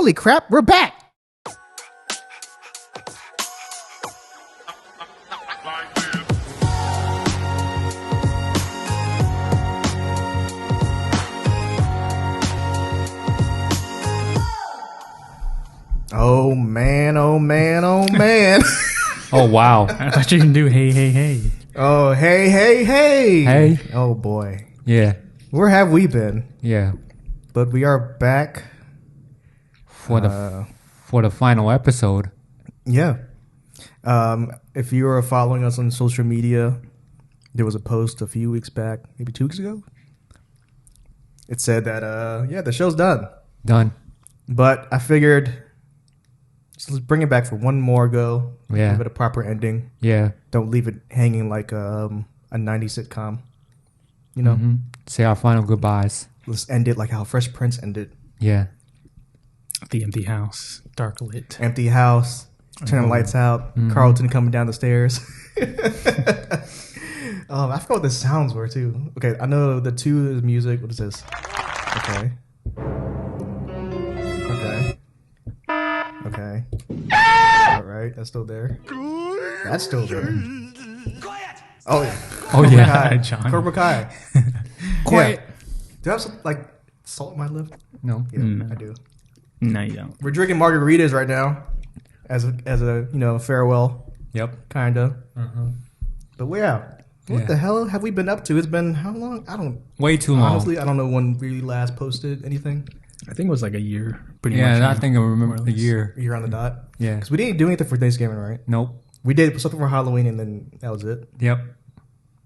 Holy crap, we're back. Oh man, oh man, oh man. Oh, wow. I thought you can do hey, hey, hey. Oh, hey, hey, hey. Hey. Oh boy. Yeah. Where have we been? Yeah. But we are back. For the final episode. Yeah. If you are following us on social media, there was a post a few weeks back, maybe 2 weeks ago. It said that, the show's done. Done. But I figured, let's bring it back for one more go. Yeah. Give it a proper ending. Yeah. Don't leave it hanging like a 90s sitcom. You know? Mm-hmm. Say our final goodbyes. Let's end it like how Fresh Prince ended. Yeah. The empty house, dark lit. Empty house, turn the lights out, Carlton coming down the stairs. I forgot what the sounds were too. Okay, I know the two is music. What is this? Okay. Okay. All right, that's still there. That's still there. Oh yeah. Oh, yeah. Kai. John. Cobra Kai. Quiet. Yeah. Do I have some like salt in my lip? No. Yeah, I do. No, you don't. We're drinking margaritas right now, as a farewell, Yep. kinda. Uh-huh. But yeah, what the hell have we been up to? It's been how long? I don't. Way too long. Honestly, I don't know when we last posted anything. I think it was like a year, pretty much. Yeah, I now, think I remember more or the less. year. A year on the dot. Yeah. Because we didn't do anything for Thanksgiving, right? Nope. We did something for Halloween, and then that was it. Yep.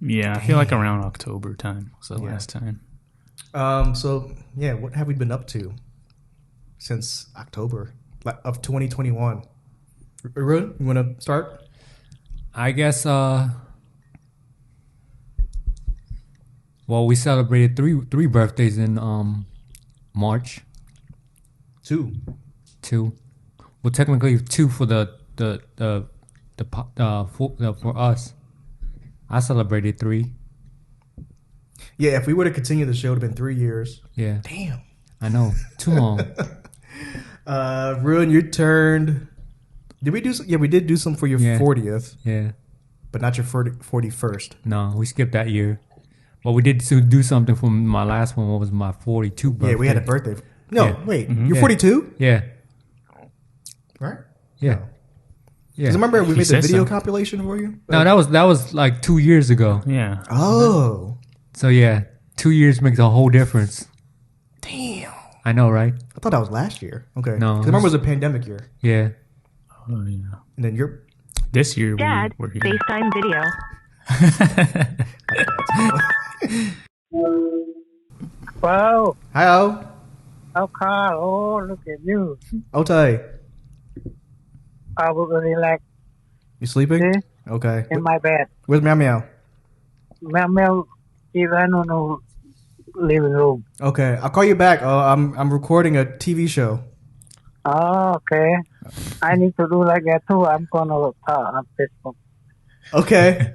Yeah, I feel like around October time was the last time. So yeah, what have we been up to since October of 2021? Arun, you want to start? I guess, well, we celebrated three birthdays in March. Two. Well, technically two for for us. I celebrated 3. Yeah, if we would have continued the show, it would have been 3 years. Yeah. Damn. I know. Too long. Ruin, you turned. Did we do? Yeah, we did do some for your 40th, Yeah. but not your 41st. No, we skipped that year. But we did do something for my last one. What was my 42 birthday? Yeah, we had a birthday. No, Yeah. wait, Mhm. you're Yeah. 42, Yeah. right? Yeah. No. Yeah. 'Cause remember we He made the says video so. compilation for you? No, that was like 2 years ago. Yeah. Oh, So yeah, 2 years makes a whole difference. damn! I know, right? I thought that was last year. Okay, No, 'Cause remember it was a pandemic year, Yeah. Oh, yeah. and then you're. This year Dad, we were here. FaceTime video. Wow. Hi, How car? Oh, look at you. Otay. I was relaxed You sleeping? See? Okay. in my bed. Where's Meow Meow? Mel is in the living room. Okay, I'll call you back. I'm recording a TV show. Oh, okay. I need to do like that too. I'm gonna talk on Facebook. Okay.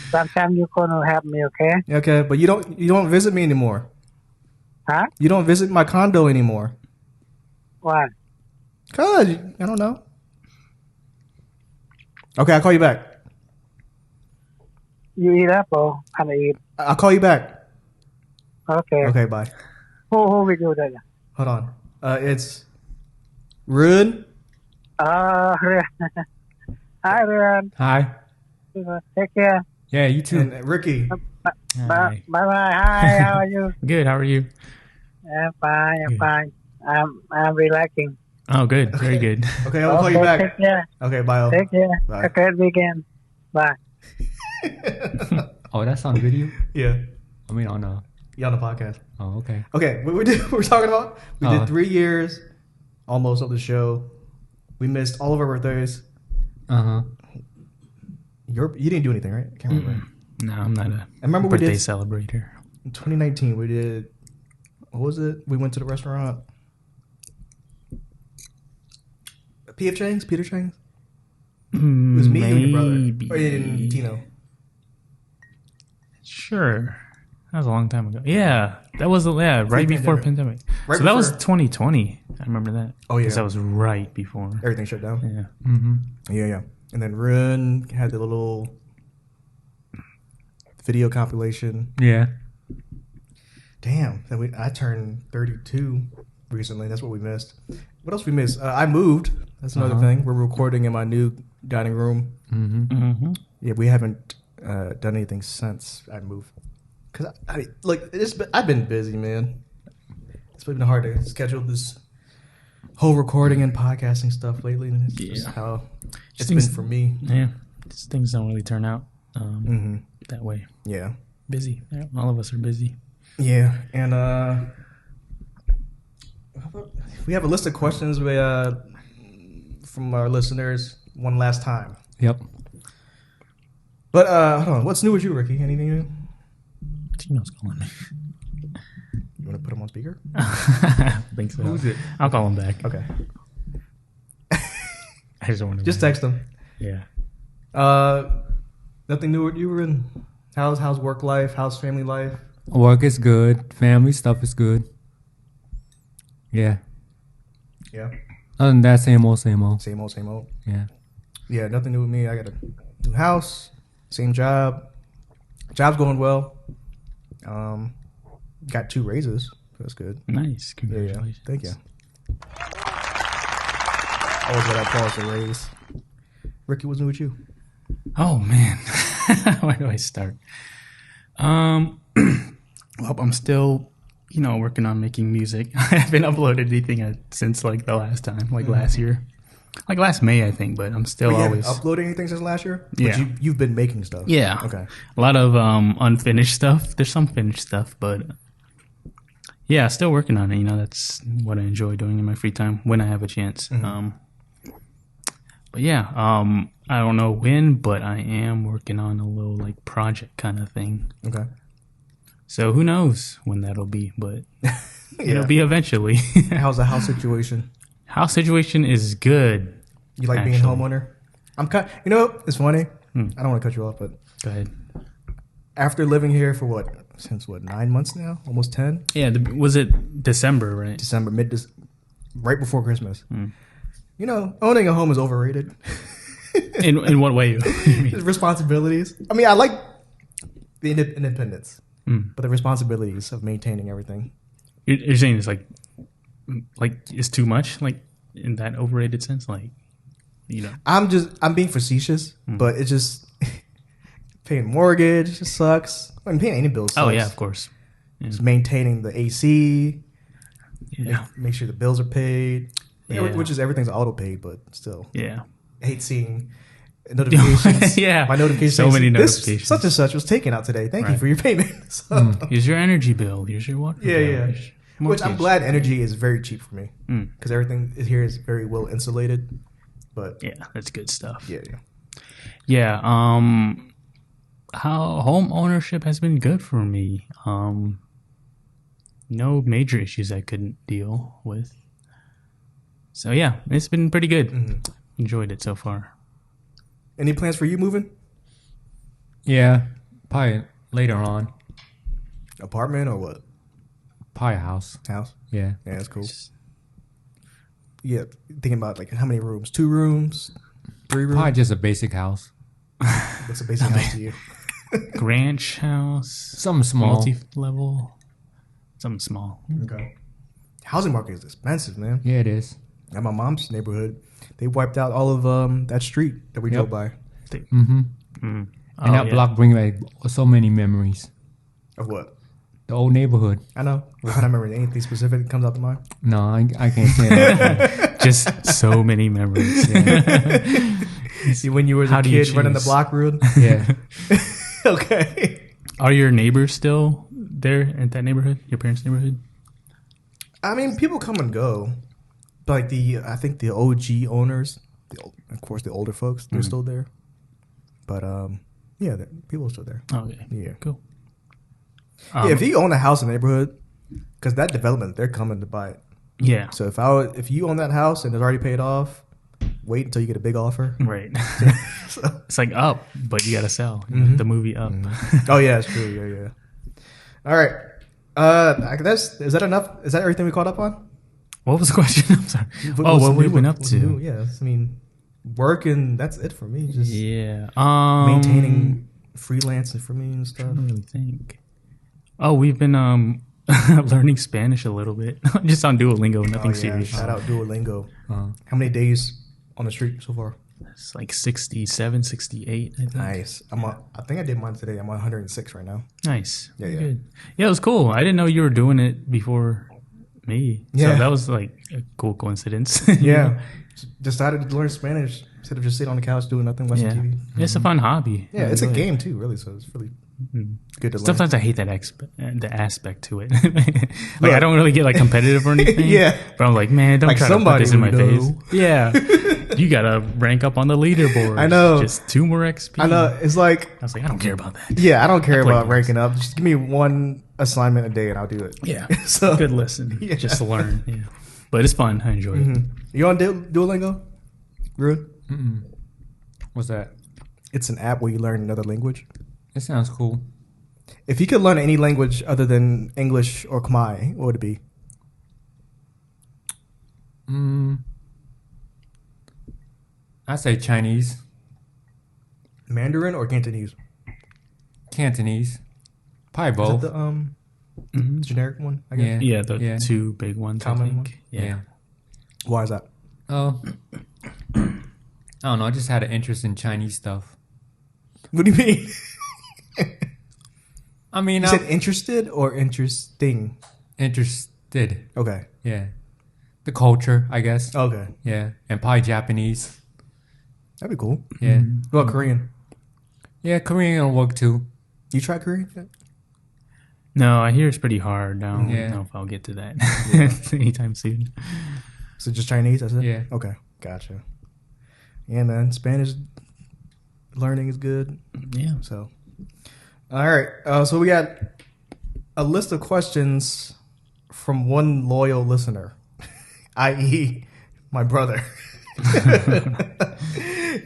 Sometimes you're gonna help me, okay? Okay, but you don't visit me anymore. Huh? You don't visit my condo anymore. Why? Cause I don't know. Okay, I'll call you back. You eat apple and I eat. I'll call you back. Okay. Okay, bye. Who will do that? Hold on. It's Run. Hi, everyone. Hi. Take care. Yeah, you too. And Ricky. Bye. Bye. Hi. How are you? Good. How are you? I'm fine. I'm Good. fine. I'm relaxing. Oh, good. Very good. Okay, I'll call you Take back. care. Okay, bye. Take care. Bye. Have a great weekend. Bye. Oh, that's on video? Yeah, I mean, on you on the podcast. Oh, okay. Okay, what we're talking about? We did Uh. 3 years, almost of the show. We missed all of our birthdays. Uh-huh. You didn't do anything, right? I can't remember. No, I'm not a remember we birthday did- celebrator. In 2019, we did. What was it? We went to the restaurant. P.F. Chang's? Peter Chang's? It was me and your brother. Or and Tino. Sure. That was a long time ago. Yeah, that was right before pandemic. pandemic. Right So that was before 2020. I remember that. Oh, yeah. Because that was right before. everything shut down. Yeah. Yeah. And then Run had the little video compilation. Yeah. Damn, I turned 32 recently. That's what we missed. What else we missed? I moved. That's another thing. We're recording in my new dining room. Yeah, we haven't done anything since I moved. Cause I've been busy, man. It's been hard to schedule this whole recording and podcasting stuff lately. And it's just how it's been for me. Yeah. Just things don't really turn out that way. Yeah. Busy. Yeah, all of us are busy. Yeah, and we have a list of questions from our listeners one last time. Yep. But hold on, what's new with you, Ricky? Anything new? Tino's calling me. You want to put him on speaker? I think so. Who's it? I'll call him back. Okay. I just want to. Just text him. Yeah. Nothing new with you, Rin? How's work life? How's family life? Work is good. Family stuff is good. Yeah. Yeah. Other than that, same old, same old. Same old. Yeah. Yeah, nothing new with me. I got a new house, same job. Job's going well. Got 2 raises. That's good. Nice. Yeah. Congratulations. Thank you. Always got to applause the raise. Ricky, what's new with you? Oh man, where do I start? Well, I'm still, working on making music. I haven't uploaded anything since like the last time, like last year, like last May, I think. But I'm still You haven't always uploaded anything since last year? Yeah. But you've been making stuff. yeah. Okay. A lot of unfinished stuff. There's some finished stuff, but yeah, still working on it. That's what I enjoy doing in my free time when I have a chance. But yeah, I don't know when, but I am working on a little like project kind of thing. Okay. So who knows when that'll be, but it'll Yeah. be eventually. How's the house situation? House situation is good. You like being a homeowner? It's funny. I don't want to cut you off, but Go ahead. after living here for since 9 months now? Almost 10? Yeah, was it December, right? December, right before Christmas. Owning a home is overrated. In what way? You mean? Responsibilities. I mean, I like the independence, but the responsibilities of maintaining everything. You're saying it's like it's too much, like in that overrated sense, like I'm being facetious, but it's just paying mortgage just sucks. I mean, paying any bills sucks. Oh yeah, of course. Just maintaining the AC, Yeah, make sure the bills are paid, Yeah. which is everything's auto paid, but still. yeah. I hate seeing notifications. Yeah. My notifications. So many This notifications. such and such was taken out today. Thank you Right. for your payment. So, Here's your energy bill. Here's your water Yeah, bill. yeah. here's your which I'm mortgage. glad energy is very cheap for me Mm. because everything here is very well insulated. But Yeah, that's good stuff. yeah. Yeah, how home ownership has been good for me. No major issues I couldn't deal with. So yeah, it's been pretty good. Enjoyed it so far. Any plans for you moving? Yeah. Probably later on. Apartment or what? Probably a house. House? Yeah. Yeah, that's cool. Yeah, thinking about like how many rooms? 2 rooms? 3 rooms? Probably just a basic house. What's a basic house to you? Ranch house, Something small. multi-level, something small. Okay. Housing market is expensive, man. Yeah, it is. At my mom's neighborhood, they wiped out all of that street that we drove by. Mm-hmm. Mm. And that block brings back so many memories. Of what? The old neighborhood. I know. What kind of memory? Anything specific that comes out to mind? No, I can't say that. Just so many memories. See, when you were How a do you kid running the choose? block road? Yeah. Okay. Are your neighbors still there at that neighborhood? Your parents' neighborhood? I mean, people come and go. But like I think the OG owners, of course, the older folks, they're still there. But yeah, people are still there. Okay. Yeah. Cool. Yeah, if you own a house in the neighborhood, because that development, they're coming to buy it. Yeah. So if you own that house and it's already paid off, wait until you get a big offer. Right. So, It's like Up, but you gotta sell. The movie Up. oh yeah, it's true. Yeah. All right. I guess, is that enough? Is that everything we caught up on? What was the question? I'm sorry. What we've been up to? Yes, I mean, work and that's it for me. Just Yeah. maintaining freelancing for me and I stuff. don't really think. Oh, we've been learning Spanish a little bit, just on Duolingo. Nothing serious. Shout out Duolingo. Uh, How many days on the street so far? It's like 67, 68. I think. Nice. I think I did mine today. I'm on 106 right now. Nice. Yeah, Very yeah. Good. Yeah, it was cool. I didn't know you were doing it before me. Yeah. So that was like a cool coincidence. Yeah. Decided to learn Spanish instead of just sitting on the couch doing nothing, watching Yeah. TV. It's a fun hobby. Yeah, I it's a enjoy it. game too, really. So it's really good to learn. Sometimes I hate that the aspect to it. Like I don't really get like competitive or anything. Yeah. But I'm like, man, don't Like try to put somebody this in my would face. know. Yeah. You gotta rank up on the leaderboard. I know. Just 2 more XP. I know. It's like, I was like, I don't care about that. yeah, I don't care play about games. ranking up. Just give me one assignment a day and I'll do it. Yeah. So Good lesson. Yeah. Just to learn. Yeah. But it's fun. I enjoy it. You on Duolingo? Really? what's that? It's an app where you learn another language. It sounds cool. If you could learn any language other than English or Khmer, what would it be? I say Chinese, Mandarin or Cantonese? Cantonese, probably Is both. it the generic one? I guess. Yeah. Yeah, the Yeah. 2 big ones. Common I think. one? Yeah. Why is that? Oh, I don't know. I just had an interest in Chinese stuff. What do you mean? I mean, You I'm said interested or interesting? interested. Okay. Yeah, the culture, I guess. Okay. Yeah, and probably Japanese. That'd be cool. Yeah, What about Korean? yeah. Korean will work too. You try Korean? yet? No, I hear it's pretty hard. I don't Yeah. know if I'll get to that anytime soon. So just Chinese? That's it? Yeah. Okay. Gotcha. Yeah, man. Spanish learning is good. Yeah. So, all right. So we got a list of questions from one loyal listener, i.e., my brother.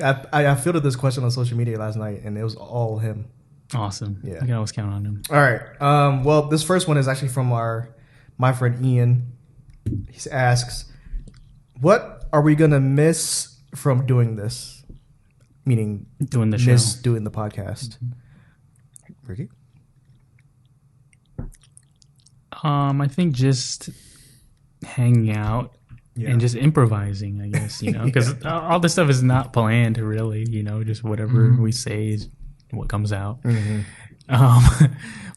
I fielded this question on social media last night, and it was all him. Awesome. Yeah. You can always count on him. All right. Well, this first one is actually from my friend Ian. He asks, "What are we gonna miss from doing this?" Meaning, Doing the show. miss doing the podcast. Ricky? I think just hanging out Yeah. and just improvising, I guess, because all this stuff is not planned really, just whatever we say is what comes out.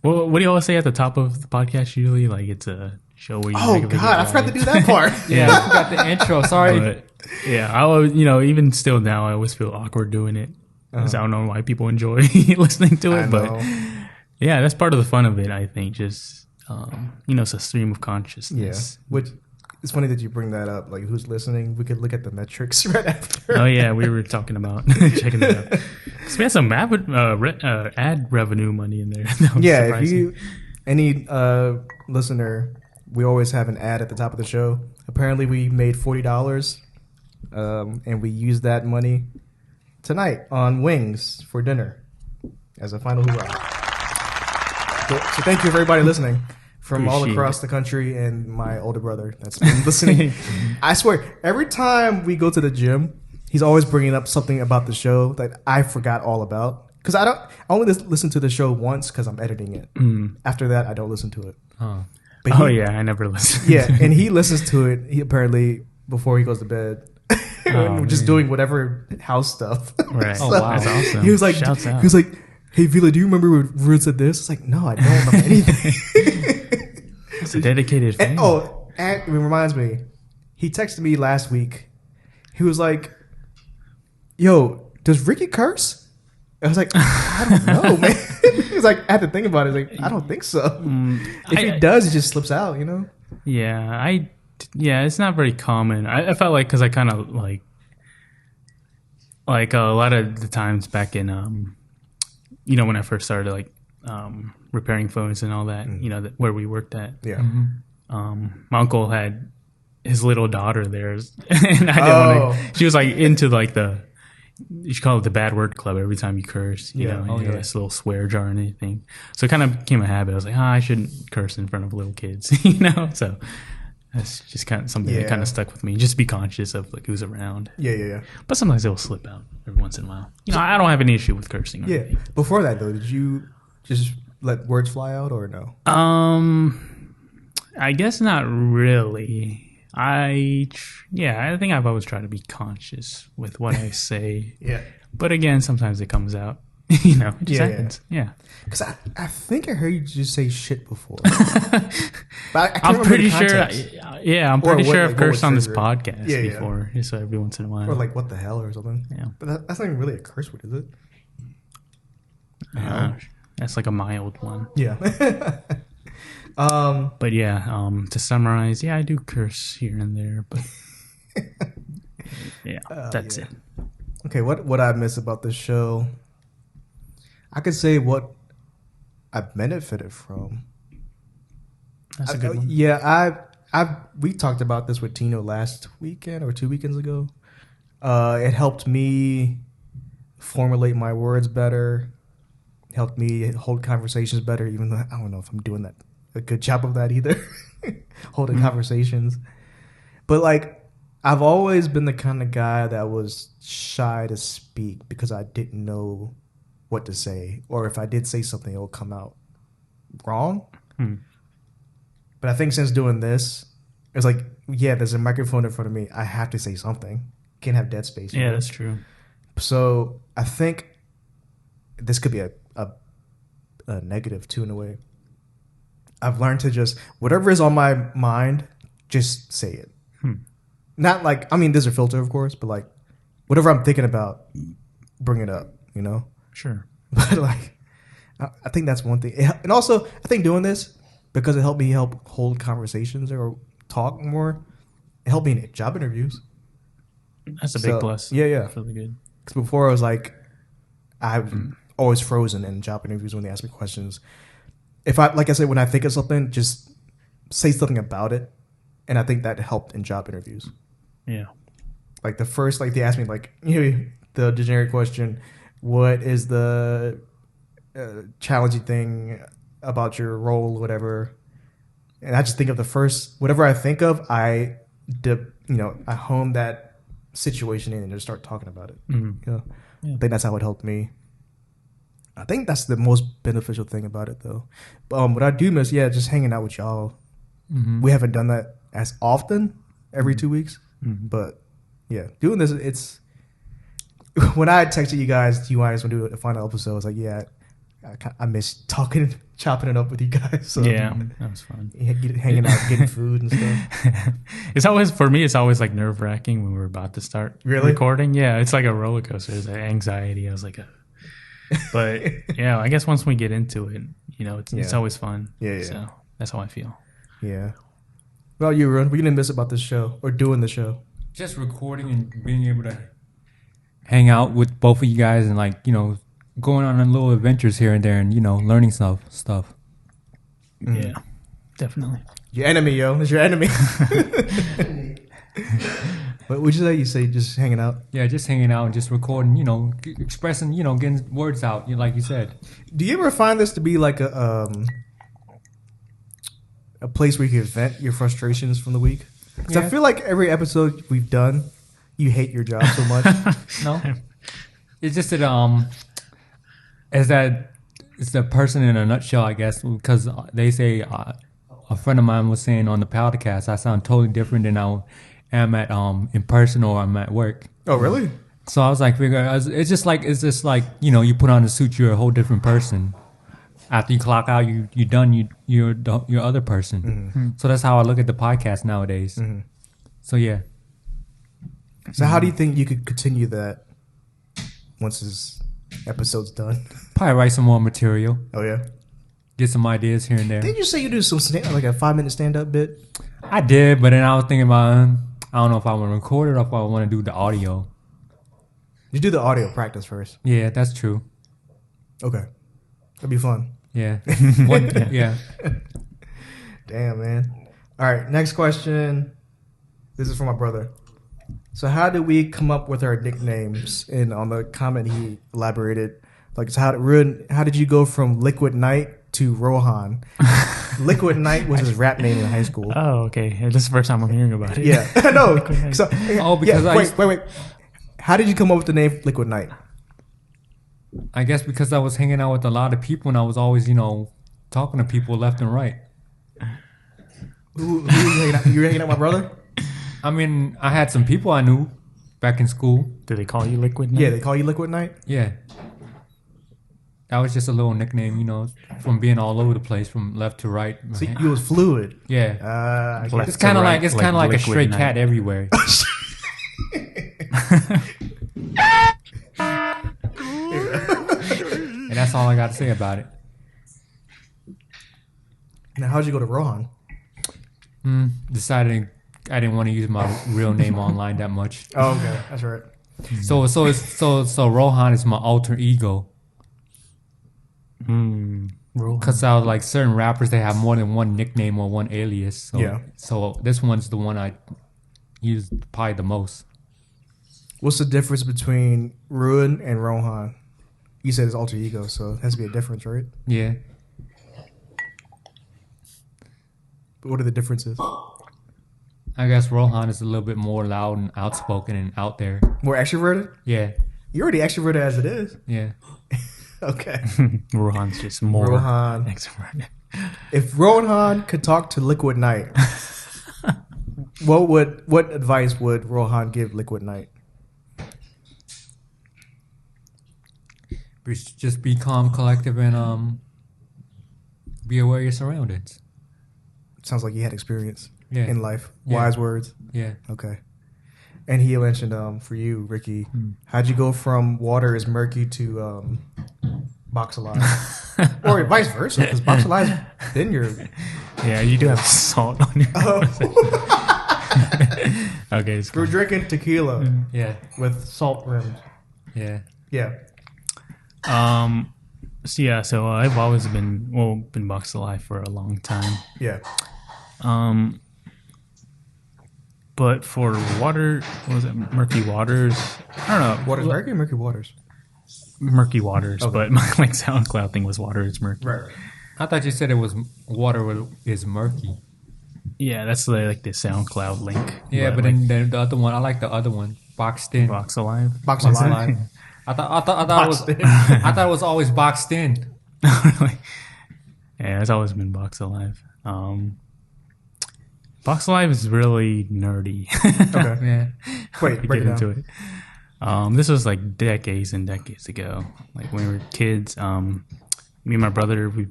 Well, what do you always say at the top of the podcast usually? Like it's a show where you Oh make a video God, I forgot to about do that part. Yeah, I forgot the intro. Sorry. it. But yeah, I always, even still now, I always feel awkward doing it. 'Cause I don't know why people enjoy listening to it, I but know. yeah, that's part of the fun of it. I think just it's a stream of Yeah. consciousness. Which it's funny that you bring that up. Like, who's listening? We could look at the metrics right after. Oh yeah, we were talking about checking it out. 'Cause we had some ad revenue money in there. That was Yeah, if surprising. you any listener, we always have an ad at the top of the show. Apparently, we made $40, and we used that money tonight on wings for dinner as a final hoorah. So thank you for everybody listening from all Appreciate across the country and my older brother that's been listening. I swear, every time we go to the gym, he's always bringing up something about the show that I forgot all about. Because I only listen to the show once because I'm editing it. After that, I don't listen to it. Huh. But Oh he- yeah, I never listened. yeah, and he listens to it. He apparently before he goes to bed, Oh, just doing whatever house stuff. Right. Oh, wow. That's awesome. He was like, Shouts out. "Hey Vila, do you remember when Ruud said this?" It's like, no, I don't remember anything. It's a dedicated fan. And it reminds me, he texted me last week. He was like, "Yo, does Ricky curse?" I was like, "I don't know, man." He was like, "I had to think about it." He's like, "I don't think so." If he does, it just slips out, you know. Yeah, it's not very common. I felt like because I kind of like a lot of the times back in when I first started repairing phones and all that, where we worked at. Yeah. My uncle had his little daughter there, and I didn't want to. She was like into like the, you should call it the bad word club every time you curse. You know, you have this little swear jar and anything. So it kind of became a habit. I was like, I shouldn't curse in front of little kids, you know? So that's just kind of something that kind of stuck with me. Just be conscious of like who's around. Yeah. But sometimes it will slip out every once in a while. You know, I don't have any issue with cursing. Or anything. Before that though, did you just let words fly out or no? I guess not really. I think I've always tried to be conscious with what I say. But again, sometimes it comes out. You know, it just happens. Yeah. Because I think I heard you just say shit before. But I'm pretty sure. I'm pretty sure I've cursed on this podcast before. So every once in a while. Or like what the hell or something. Yeah. But that's not even really a curse word, is it? That's like a mild one. Yeah. But yeah, to summarize, I do curse here and there, but that's it. Okay, what I miss about this show? I could say what I benefited from. That's a good one. Yeah, we talked about this with Tino last weekend or 2 weekends ago. It helped me formulate my words better. Helped me hold conversations better, even though I don't know if I'm doing a good job of that either. Holding conversations. But like, I've always been the kind of guy that was shy to speak because I didn't know what to say. Or if I did say something, it will come out wrong. But I think since doing this, it's like, there's a microphone in front of me. I have to say something. Can't have dead space. Yeah, that's true. So I think this could be a negative too in a way. I've learned to just, whatever is on my mind, just say it. Not like, there's a filter, of course, but like, whatever I'm thinking about, bring it up, you know? Sure. But like, I think that's one thing. And also, I think doing this, because it helped me hold conversations or talk more, it helped me in job interviews. That's a big plus. Yeah. That's really good. Because before I was like, I'm always frozen in job interviews when they ask me questions. If like I said, when I think of something, just say something about it. And I think that helped in job interviews. Yeah. Like the first, like they asked me like, the generic question, what is the challenging thing about your role, whatever. And I just think of the first, whatever I think of, I hone that situation in and just start talking about it. Yeah. I think that's how it helped me. I think that's the most beneficial thing about it, though. What I do miss, just hanging out with y'all. We haven't done that as often every 2 weeks, but doing this, it's when I texted you guys, do you guys want to do a final episode? I was like, I miss talking, chopping it up with you guys. So, that was fun. Hanging out, getting food and stuff. It's always like nerve wracking when we're about to start recording. Yeah, it's like a roller coaster. It's like anxiety. I was like, but I guess once we get into it, it's always fun. Yeah. So that's how I feel. Yeah. Well, you, Ron, what are you gonna miss about this show or doing the show? Just recording and being able to hang out with both of you guys and going on little adventures here and there and learning stuff. Yeah, definitely. Your enemy, yo. It's your enemy. What would you say? You say just hanging out? Yeah, just hanging out and just recording, expressing, getting words out, like you said. Do you ever find this to be like a place where you can vent your frustrations from the week? Because I feel like every episode we've done, you hate your job so much. No, it's just that it's the person in a nutshell, I guess. Because they say a friend of mine was saying on the podcast, I sound totally different than I am at in person or I'm at work. Oh, really? So I was like, it's just like you put on a suit, you're a whole different person. After you clock out, you're done. You're other person. So that's how I look at the podcast nowadays. So yeah. So how do you think you could continue that once this episode's done? Probably write some more material. Oh yeah. Get some ideas here and there. Didn't you say you do some like a 5-minute stand-up bit? I did, but then I was thinking about I don't know if I want to record it or if I want to do the audio. You do the audio practice first. Yeah, that's true. Okay, that'd be fun. Yeah. Yeah. Damn, man. All right, next question. This is from my brother. So how did we come up with our nicknames? And on the comment, he elaborated, like, so how did you go from Liquid Night to Rohan? Liquid Night was his rap name in high school. Oh, okay. This is the first time I'm hearing about it. Yeah, no. So, because wait. How did you come up with the name Liquid Night? I guess because I was hanging out with a lot of people and I was always, talking to people left and right. Who you hanging out? You were hanging out with my brother? I mean, I had some people I knew back in school. Do they call you Liquid Night? Yeah, they call you Liquid Night? Yeah. That was just a little nickname, from being all over the place, from left to right. So you was fluid. Yeah. Left It's kind of to right, like a Liquid stray Night. cat everywhere. And that's all I got to say about it. Now, how'd you go to Rohan? Decided I didn't want to use my real name online that much. Oh, okay. That's right. So Rohan is my alter ego. Because I was like certain rappers, they have more than one nickname or one alias. So, Yeah. So this one's the one I use probably the most. What's the difference between Ruin and Rohan? You said it's alter ego, so it has to be a difference, right? Yeah. But what are the differences? I guess Rohan is a little bit more loud and outspoken and out there. More extroverted? Yeah. You're already extroverted as it is. Yeah. Okay. Rohan's just more Rohan. extroverted. If Rohan could talk to Liquid Night, what advice would Rohan give Liquid Night? Just be calm, collective, and be aware of your surroundings. Sounds like you had experience Yeah. in life. Yeah. Wise words. Yeah. Okay. And he mentioned for you, Ricky, how'd you go from water is murky to box alive? Or vice versa, because box alive, then you're... Yeah, you do have salt on your Okay, it's We're drinking tequila Yeah. with salt rims. Yeah. Yeah. So I've always been boxed alive for a long time. Yeah. But for water, what was it, murky waters? I don't know. Water's murky or murky waters? Murky waters, Okay. but my SoundCloud thing was water is murky. Right. I thought you said it was water is murky. Yeah, that's the SoundCloud link. Yeah, but then the other one, I like the other one, boxed in. box alive. Box alive. I thought Boxed it in. was I thought it was always boxed in. Really? Yeah, it's always been box alive. Box alive is really nerdy. Okay. Yeah. Wait, break it Get down. into it. This was like decades and decades ago. Like when we were kids, me and my brother, we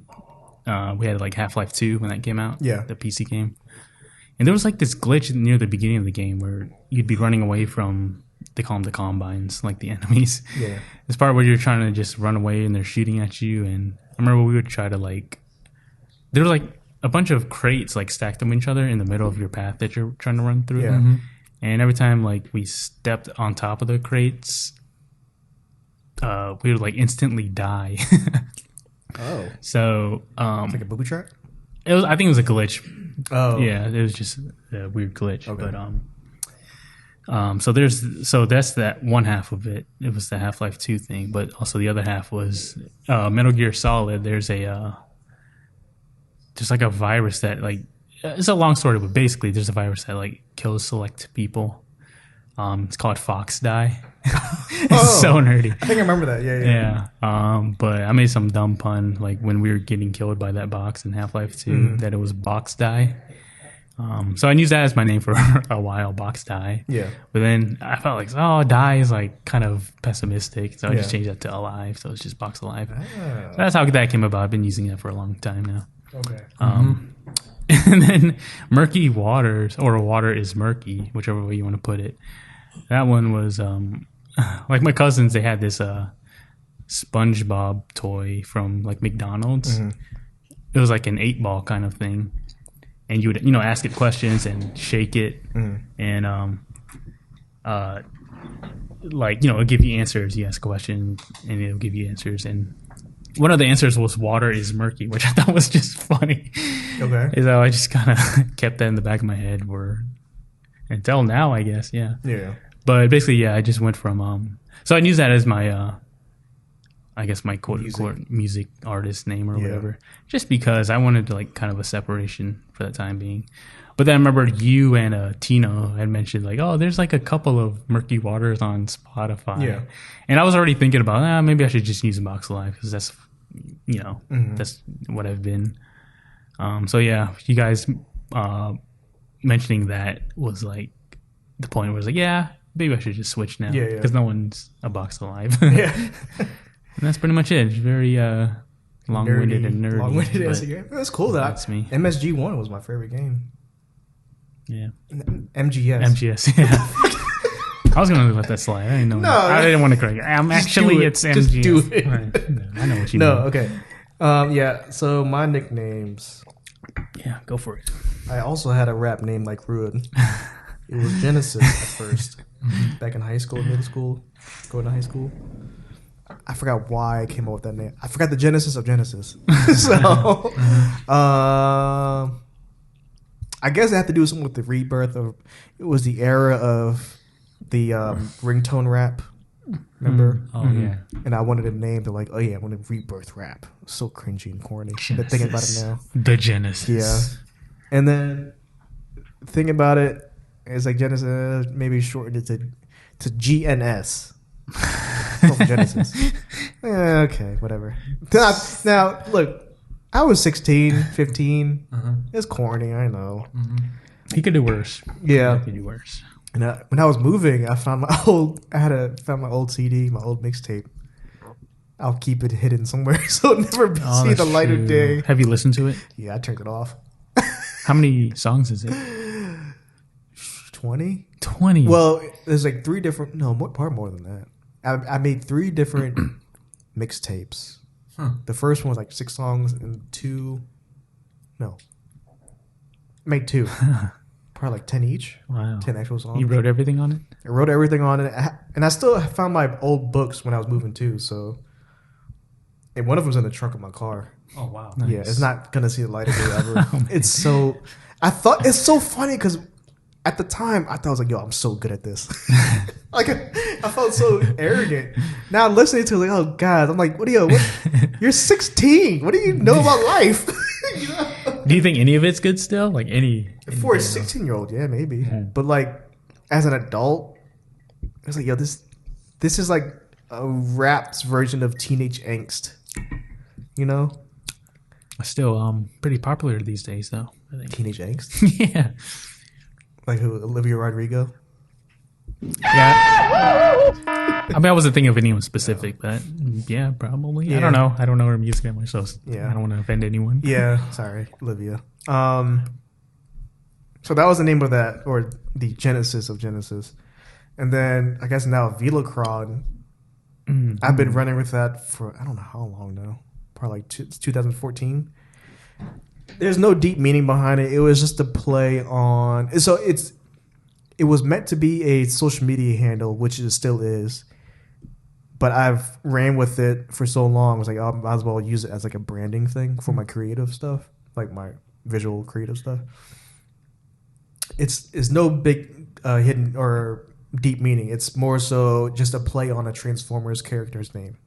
had like Half-Life 2 when that came out. Yeah. The PC game. And there was like this glitch near the beginning of the game where you'd be running away from, they call them the combines, like the enemies. Yeah. This part where you're trying to just run away and they're shooting at you. And I remember we would try to there were like a bunch of crates like stacked on each other in the middle of your path that you're trying to run through. Yeah. Mm-hmm. And every time we stepped on top of the crates, we would instantly die. Oh. So It's like a booby trap? I think it was a glitch. Oh. Yeah, it was just a weird glitch. Okay. But so that's that one half of it. It was the Half-Life 2 thing, but also the other half was Metal Gear Solid. There's just like a virus that it's a long story, but basically there's a virus that kills select people. It's called Fox Die. It's so nerdy. I think I remember that. Yeah. But I made some dumb pun when we were getting killed by that box in Half-Life 2 that it was Box Die. So I used that as my name for a while, Box Die. Yeah. But then I felt Die is kind of pessimistic, so I just Yeah. changed that to Alive. So it's just Box Alive. Ah. So that's how that came about. I've been using it for a long time now. Okay. And then Murky Waters, or Water is Murky, whichever way you want to put it. That one was my cousins. They had this SpongeBob toy from McDonald's. It was like an 8-ball kind of thing, and you would ask it questions and shake it, and it'll give you answers. You ask a question, and it'll give you answers. And one of the answers was water is murky, which I thought was just funny. Okay. So I just kind of kept that in the back of my head until now, I guess. Yeah. Yeah. But basically, yeah, I just went from so I used that as my I guess my quote unquote music artist name or whatever, just because I wanted to like kind of a separation for the time being. But then I remember you and Tino had mentioned like, oh, there's like a couple of Murky Waters on Spotify. Yeah. And I was already thinking about, maybe I should just use Box Alive because that's, that's what I've been. So yeah, you guys mentioning that was like the point where I was like, yeah, maybe I should just switch now because no one's a Box Alive. Yeah. And that's pretty much it. It's very long-winded and nerdy. Long-winded Instagram. That's cool. That's me. MSG1 was my favorite game. Yeah. MGS. Yeah. I was going to let that slide. I didn't know. No, I didn't want to correct it. It's MGS. Just do it. Right. I know what you mean. No, okay. Yeah, so my nicknames. Yeah, go for it. I also had a rap name like Ruin. It was Genesis at first. Back in high school, middle school, going to high school. I forgot why I came up with that name. I forgot the genesis of Genesis. So, I guess it had to do something with the rebirth of. It was the era of the ringtone rap. Remember? Oh yeah. And I wanted a name to like, oh yeah, I wanted rebirth rap. So cringy and corny. But thinking about it now, the Genesis. Yeah. And then thinking about it, it's like Genesis maybe shortened it to GNS. Genesis. Okay, whatever. Now, look, I was 16, 15. It's corny, I know. He could do worse. Yeah. He could do worse. And when I was moving, I found my old CD, my old mixtape. I'll keep it hidden somewhere so it'll never see the light of day. Have you listened to it? Yeah, I turned it off. How many songs is it? 20? 20. Well, there's like three different. No, more than that. I made 3 different mixtapes. The first one was like 6 songs and 2. No, I made 2. Probably like 10 each. Wow. 10 actual songs. You wrote everything on it? I wrote everything on it, and I still found my old books when I was moving too. So, and one of them's in the trunk of my car. Oh wow! Nice. Yeah, it's not gonna see the light of day ever. It's so. I thought it's so funny because at the time I thought I was like, yo, I'm so good at this. Like I felt so arrogant. Now listening to it, like, oh God, I'm like, what? You're 16. What do you know about life? You know? Do you think any of it's good still? Like any for a 16-year-old, yeah, maybe. Yeah. But like as an adult, it's like, yo, this is like a rap's version of teenage angst. You know? Still pretty popular these days though, I think. Teenage angst? Yeah. Like who? Olivia Rodrigo? Yeah. I mean, I wasn't thinking of anyone specific, but yeah, probably. Yeah. I don't know. I don't know her music that much, so yeah. I don't want to offend anyone. Yeah, sorry, Olivia. So that was the name of that, or the genesis of Genesis. And then I guess now Velocron. I've been running with that for I don't know how long now. Probably like 2014. There's no deep meaning behind it. It was just a play on. So it was meant to be a social media handle, which it still is. But I've ran with it for so long. I was like, I might as well use it as like a branding thing for my creative stuff, like my visual creative stuff. It's no big hidden or deep meaning. It's more so just a play on a Transformers character's name,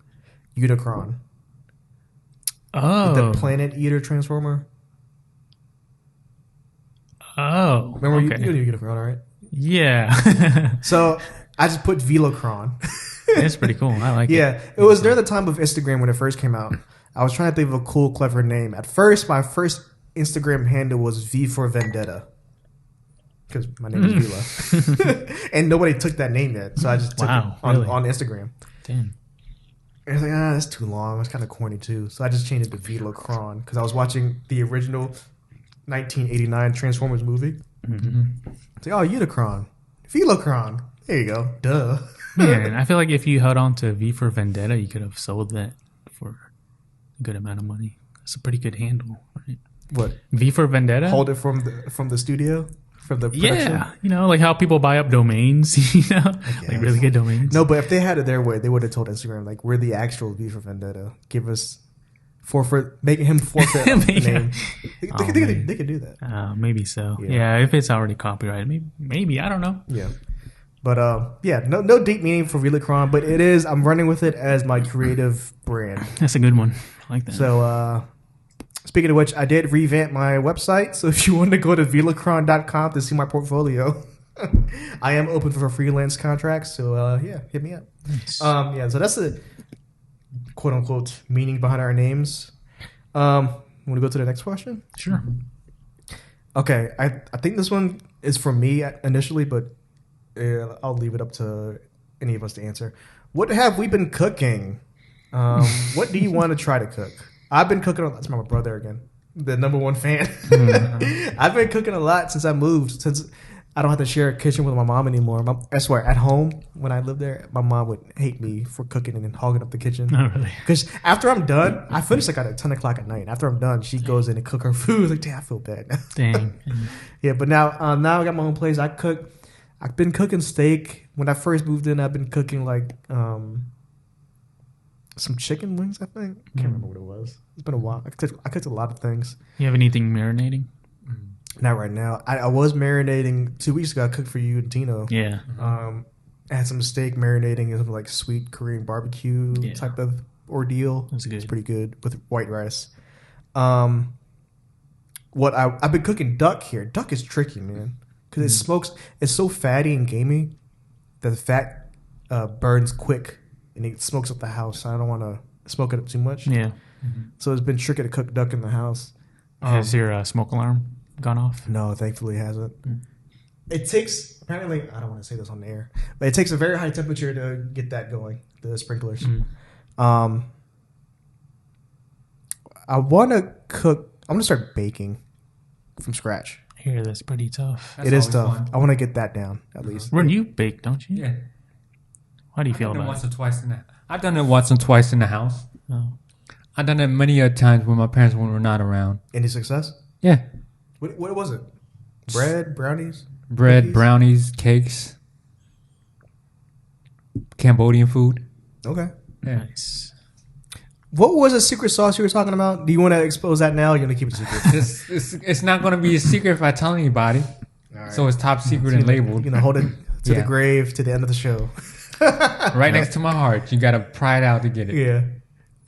Unicron. Oh, the Planet Eater Transformer. Oh, remember you knew Unicron, right? Yeah. So I just put Velocron. That's pretty cool. I like it. Yeah, it was during the time of Instagram when it first came out. I was trying to think of a cool, clever name. At first, my first Instagram handle was V for Vendetta. Because my name is Vila. And nobody took that name yet. So I just took it on Instagram. Damn. And I was like, that's too long. It's kind of corny too. So I just changed it to Velocron. Because I was watching the original 1989 Transformers movie. It's like, oh, Unicron. Velocron. There you go. Duh. Man, I feel like if you held on to V for Vendetta, you could have sold that for a good amount of money. That's a pretty good handle, right? What? V for Vendetta? Hold it from the studio? From the production? Yeah. You know, like how people buy up domains, you know? Like really good domains. No, but if they had it their way, they would have told Instagram, like, we're the actual V for Vendetta. Give us making him forfeit the name. They could do that. Maybe so. Yeah, if it's already copyrighted. Maybe I don't know. Yeah. But yeah, no deep meaning for Velocron, but it is. I'm running with it as my creative brand. That's a good one. I like that. So speaking of which, I did revamp my website. So if you want to go to velocron.com to see my portfolio, I am open for freelance contracts. So yeah, hit me up. Nice. Yeah, so that's the quote unquote meaning behind our names. Want to go to the next question? Sure. Okay, I think this one is for me initially, but I'll leave it up to any of us to answer. What have we been cooking? What do you want to try to cook? I've been cooking. That's my brother again, the number one fan. I've been cooking a lot since I moved. Since I don't have to share a kitchen with my mom anymore. I swear, at home when I lived there, my mom would hate me for cooking and hogging up the kitchen. Not really. Because after I'm done, I finish like at 10 o'clock at night. After I'm done, she goes in and cook her food. Like, damn, I feel bad now. Dang. Yeah, but now I got my own place. I cook. I've been cooking steak. When I first moved in, I've been cooking like some chicken wings, I think. I can't remember what it was. It's been a while. I cooked a lot of things. You have anything marinating? Not right now. I was marinating 2 weeks ago. I cooked for you and Tino. Yeah. I had some steak marinating in some like sweet Korean barbecue type of ordeal. That's good. It's pretty good with white rice. I've been cooking duck here. Duck is tricky, man, because it smokes. It's so fatty and gamey that the fat burns quick and it smokes up the house. I don't want to smoke it up too much. Yeah. So it's been tricky to cook duck in the house. Has your smoke alarm gone off? No, thankfully it hasn't. It takes, apparently, I don't want to say this on the air, but it takes a very high temperature to get that going, the sprinklers. I want to cook, I'm going to start baking from scratch. I hear that's pretty tough. That's It is always tough. fun. I want to get that down, at least. When you bake, don't you? Yeah. How do you feel about once it? or twice I've done it once or twice in the house. Oh. I've done it many a times when my parents were not around. Any success? Yeah. What was it? Bread, brownies? Bread, Cookies? brownies, cakes, Cambodian food. Okay. Yeah. Nice. What was the secret sauce you were talking about? Do you want to expose that now or you want to keep it secret? It's not going to be a secret if I tell anybody. All right. So it's top secret and labeled. You know, hold it to the Yeah. grave to the end of the show. Right next to my heart. You got to pry it out to get it. Yeah.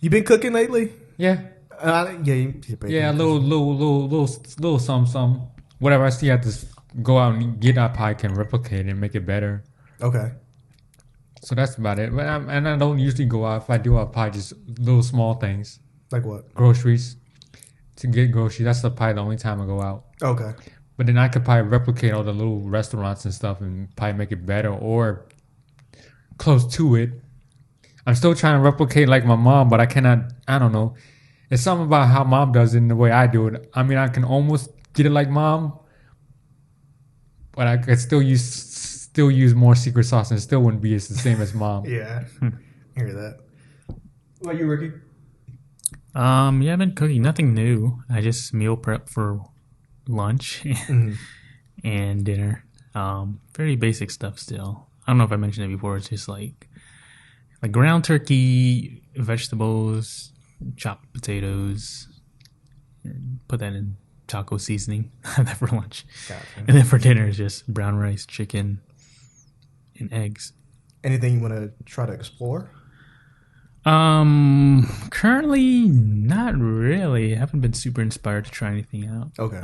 You been cooking lately? Yeah. Yeah, Yeah, a little some. Whatever I see, I just go out and get that pie, can replicate it and make it better. Okay. So that's about it. But I don't usually go out. If I do have pie, just little small things. Like what? Groceries. To get groceries. That's probably the only time I go out. Okay. But then I could probably replicate all the little restaurants and stuff and probably make it better or close to it. I'm still trying to replicate like my mom, but I cannot, I don't know. It's something about how mom does it and the way I do it. I mean, I can almost get it like mom, but I could still use more secret sauce and it still wouldn't be the same as mom. Yeah. I hear that. What about you, Ricky? Yeah, I've been cooking nothing new. I just meal prep for lunch and dinner. Very basic stuff still. I don't know if I mentioned it before. It's just like ground turkey, vegetables, chopped potatoes, and put that in taco seasoning. Have that for lunch. Gotcha. And then for dinner is just brown rice, chicken, and eggs. Anything you want to try to explore? Currently not really. I haven't been super inspired to try anything out. Okay.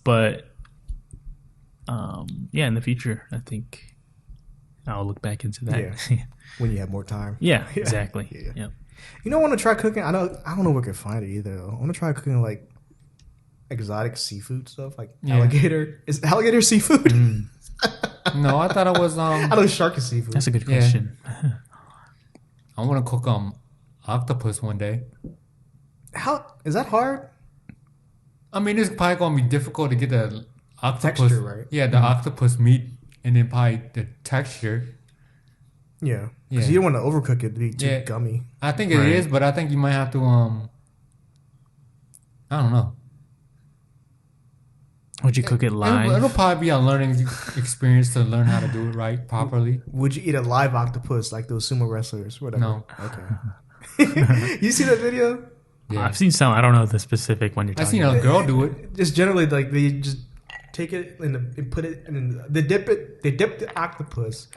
But yeah, in the future, I think I'll look back into that. Yeah. When you have more time. Yeah, exactly. Yeah. Yep. You know, I want to try cooking. I don't know where I can find it either. Though. I want to try cooking like exotic seafood stuff, like alligator. Is alligator seafood? No, I thought it was I know shark is seafood. That's a good question. I want to cook octopus one day. How is that hard? I mean, it's probably gonna be difficult to get the octopus Texture, right? Yeah, the octopus meat and then probably the texture. Yeah, because Yeah. you don't want to overcook it to be too Yeah. gummy. I think it is, but I think you might have to I don't know. Would you cook it live? It'll probably be a learning experience to learn how to do it right properly. Would you eat a live octopus like those sumo wrestlers? Whatever. No. Okay. You see that video? Yeah. I've seen some. I don't know the specific one you're I talking seen about. a girl do it. Just generally, like they just take it and put it and they dip it. They dip the octopus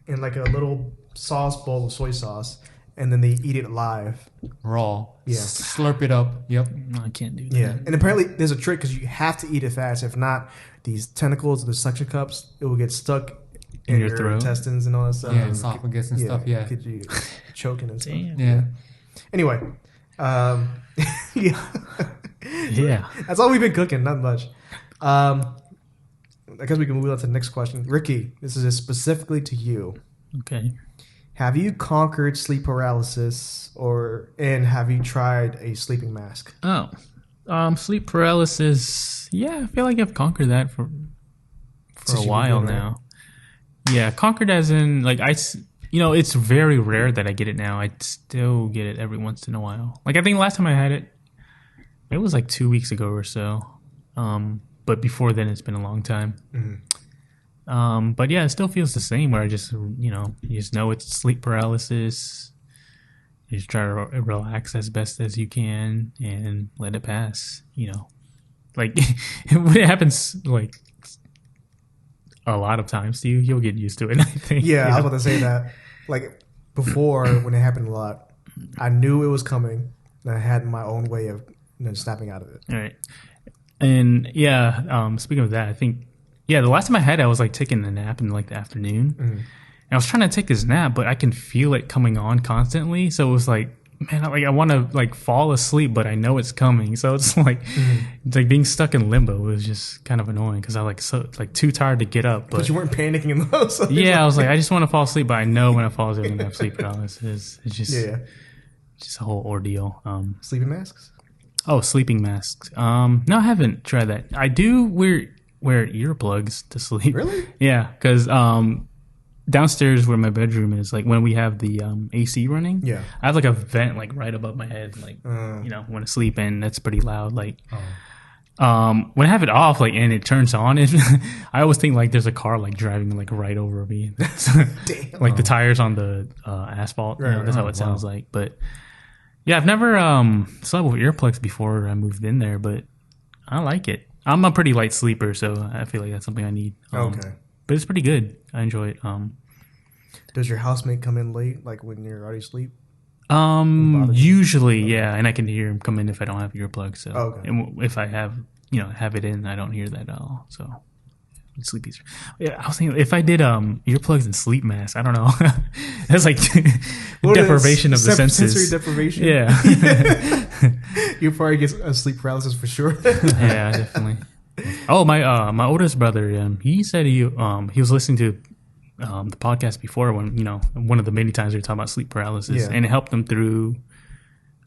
in like a little sauce bowl of soy sauce, and then they eat it live. Raw. Yeah. Slurp it up. Yep. No, I can't do that. Yeah, and apparently there's a trick because you have to eat it fast. If not, these tentacles, the suction cups, it will get stuck in your throat? intestines and all that stuff. Yeah, esophagus and stuff. Yeah. Get you choking and stuff. Damn. Yeah. Anyway, yeah, Yeah. that's all we've been cooking. Not much. I guess we can move on to the next question. Ricky, this is specifically to you. Okay. Have you conquered sleep paralysis, and have you tried a sleeping mask? Oh, sleep paralysis. Yeah, I feel like I've conquered that for Since a you've while been, right? now. Yeah, conquered as in like it's very rare that I get it now. I still get it every once in a while. Like I think the last time I had it, it was like 2 weeks ago or so. But before then, it's been a long time. Mm-hmm. But yeah, it still feels the same. Where I just you just know it's sleep paralysis. You just try to relax as best as you can and let it pass. Like when it happens like a lot of times to you, you'll get used to it. I think. Yeah, I was about to say that. Like before, when it happened a lot, I knew it was coming, and I had my own way of snapping out of it. All right. And yeah, speaking of that, I think the last time I had it, I was like taking a nap in like the afternoon. Mm. And I was trying to take this nap, but I can feel it coming on constantly. So it was like, man, I want to like fall asleep, but I know it's coming. So it's like, it's like being stuck in limbo. It was just kind of annoying because I too tired to get up. But you weren't panicking in those. So yeah, I was like, I just want to fall asleep, but I know when I fall asleep, I'm gonna have sleep paralysis. It's just, just a whole ordeal. Sleeping masks. Oh, sleeping masks. No, I haven't tried that. I do wear earplugs to sleep. Really? Yeah, because downstairs where my bedroom is, like when we have the AC running, Yeah. I have like a vent like right above my head, like when I sleep, and that's pretty loud. Like, when I have it off, like and it turns on, I always think like there's a car like driving like right over me. Damn. Like the tires on the asphalt. Right, That's how it sounds like. But yeah, I've never slept with earplugs before I moved in there, but I like it. I'm a pretty light sleeper, so I feel like that's something I need. Okay. But it's pretty good. I enjoy it. Does your housemate come in late, like when you're already asleep? Usually, yeah, and I can hear him come in if I don't have earplugs. So, Okay. and if I have it in, I don't hear that at all. So, sleep easier. Yeah, I was thinking if I did earplugs and sleep masks, I don't know. That's like deprivation of the senses. Sensory deprivation. Yeah, You probably get a sleep paralysis for sure. yeah, definitely. Oh, my oldest brother, he said he was listening to the podcast before when one of the many times we were talking about sleep paralysis, Yeah. and it helped him through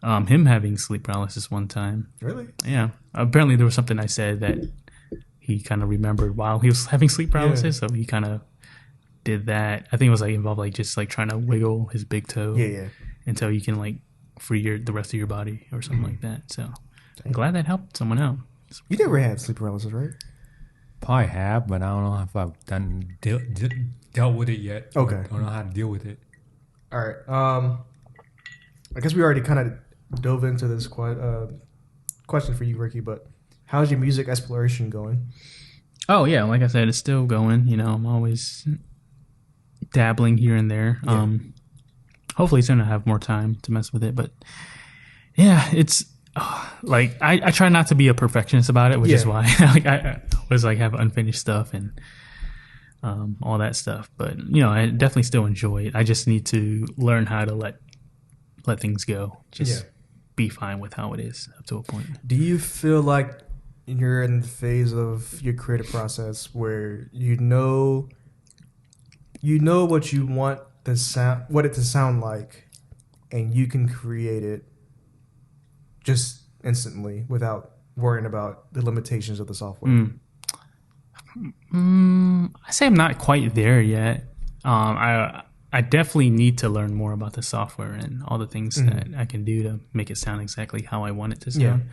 him having sleep paralysis one time. Really? Yeah, apparently there was something I said that he kind of remembered while he was having sleep paralysis, so he kind of did that. I think it was like involved like just like trying to wiggle his big toe until you can like free the rest of your body or something like that. So I'm glad that helped someone out. You never had sleep paralysis, right? Probably have, but I don't know if I've dealt with it yet. Okay. I don't know how to deal with it. All right. I guess we already kind of dove into this question for you, Ricky, but how's your music exploration going? Oh yeah, like I said, it's still going. I'm always dabbling here and there. Yeah. Hopefully soon I'll have more time to mess with it. But yeah, it's like I try not to be a perfectionist about it, which is why I always like have unfinished stuff and all that stuff. But I definitely still enjoy it. I just need to learn how to let things go. Just be fine with how it is up to a point. Do you feel like you're in the phase of your creative process where you know what you want it to sound like, and you can create it just instantly without worrying about the limitations of the software? I say I'm not quite there yet. I definitely need to learn more about the software and all the things that I can do to make it sound exactly how I want it to sound.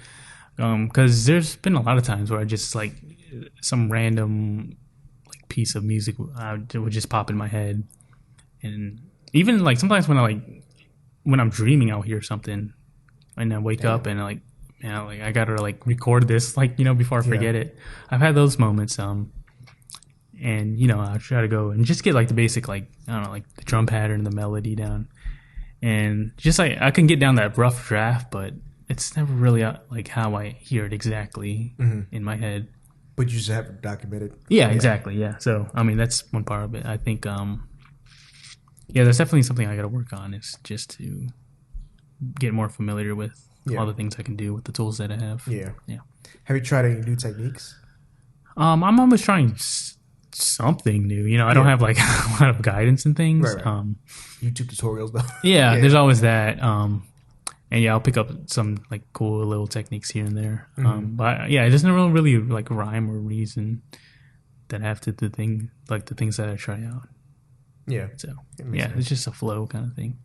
Because there's been a lot of times where I just like some random like piece of music would just pop in my head, and even like sometimes when I'm dreaming, I'll hear something, and I wake up and like I gotta like record this before I forget it. I've had those moments. and you know, I try to go and just get like the basic, like I don't know, like the drum pattern, the melody down, and just like I can get down that rough draft, but it's never really like how I hear it exactly in my head. But you just have it documented. Yeah, exactly. Yeah. So I mean, that's one part of it. I think, yeah, that's definitely something I got to work on. Is just to get more familiar with all the things I can do with the tools that I have. Yeah. Yeah. Have you tried any new techniques? I'm always trying something new. You know, I don't have like a lot of guidance and things. Right. YouTube tutorials though. Yeah, there's always that. And yeah, I'll pick up some like cool little techniques here and there. But yeah, it doesn't really like rhyme or reason that have to the things that I try out. Yeah. So sense. it's just a flow kind of thing.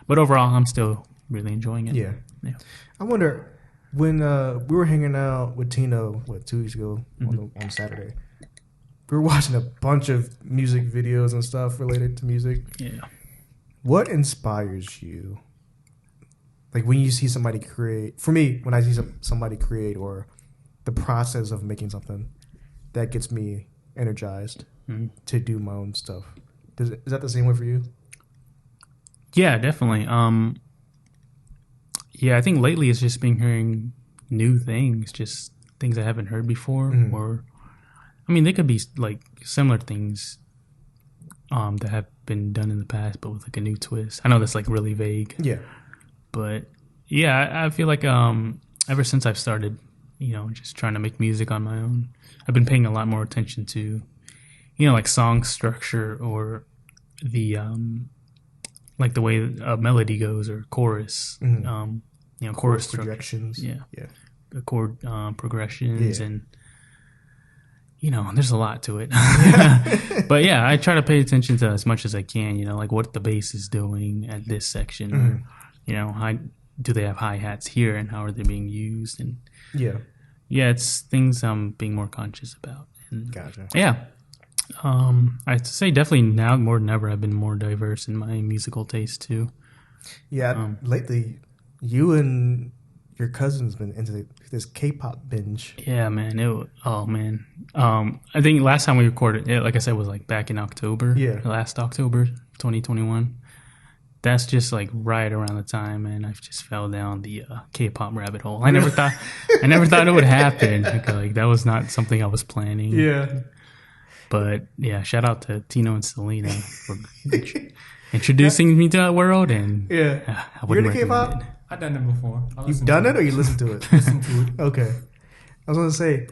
But overall, I'm still really enjoying it. Yeah. Yeah. I wonder when we were hanging out with Tino 2 weeks ago on Saturday. We were watching a bunch of music videos and stuff related to music. Yeah. What inspires you? Like when you see somebody create, for me, when I see somebody create or the process of making something, that gets me energized to do my own stuff. Is that the same way for you? Yeah, definitely. Yeah, I think lately it's just been hearing new things, just things I haven't heard before, or I mean, they could be like similar things that have been done in the past, but with like a new twist. I know that's like really vague. Yeah. But yeah, I feel like ever since I've started, you know, just trying to make music on my own, I've been paying a lot more attention to, you know, like song structure or the like the way a melody goes or chorus, you know, chorus projections. Yeah, Yeah. The chord progressions Yeah. and. You know, there's a lot to it. But yeah, I try to pay attention to as much as I can, you know, like what the bass is doing at this section. Or, you know, how do they have hi-hats here and how are they being used? And Yeah. it's things I'm being more conscious about. And Gotcha. yeah. I'd say definitely now more than ever I've been more diverse in my musical taste too. Yeah. Lately, you and your cousin's been into this K-pop binge. Yeah, man. I think last time we recorded it, like I said, was like back in October. Yeah. Last October, 2021. That's just like right around the time, and I just fell down the K-pop rabbit hole. I never thought it would happen. Like that was not something I was planning. Yeah. But yeah, shout out to Tino and Selena for introducing me to that world. And Yeah. I You're wouldn't into K-pop? recommend it. I've done it before. You've done it or you listened to it? Listen to it. Okay. I was going to say,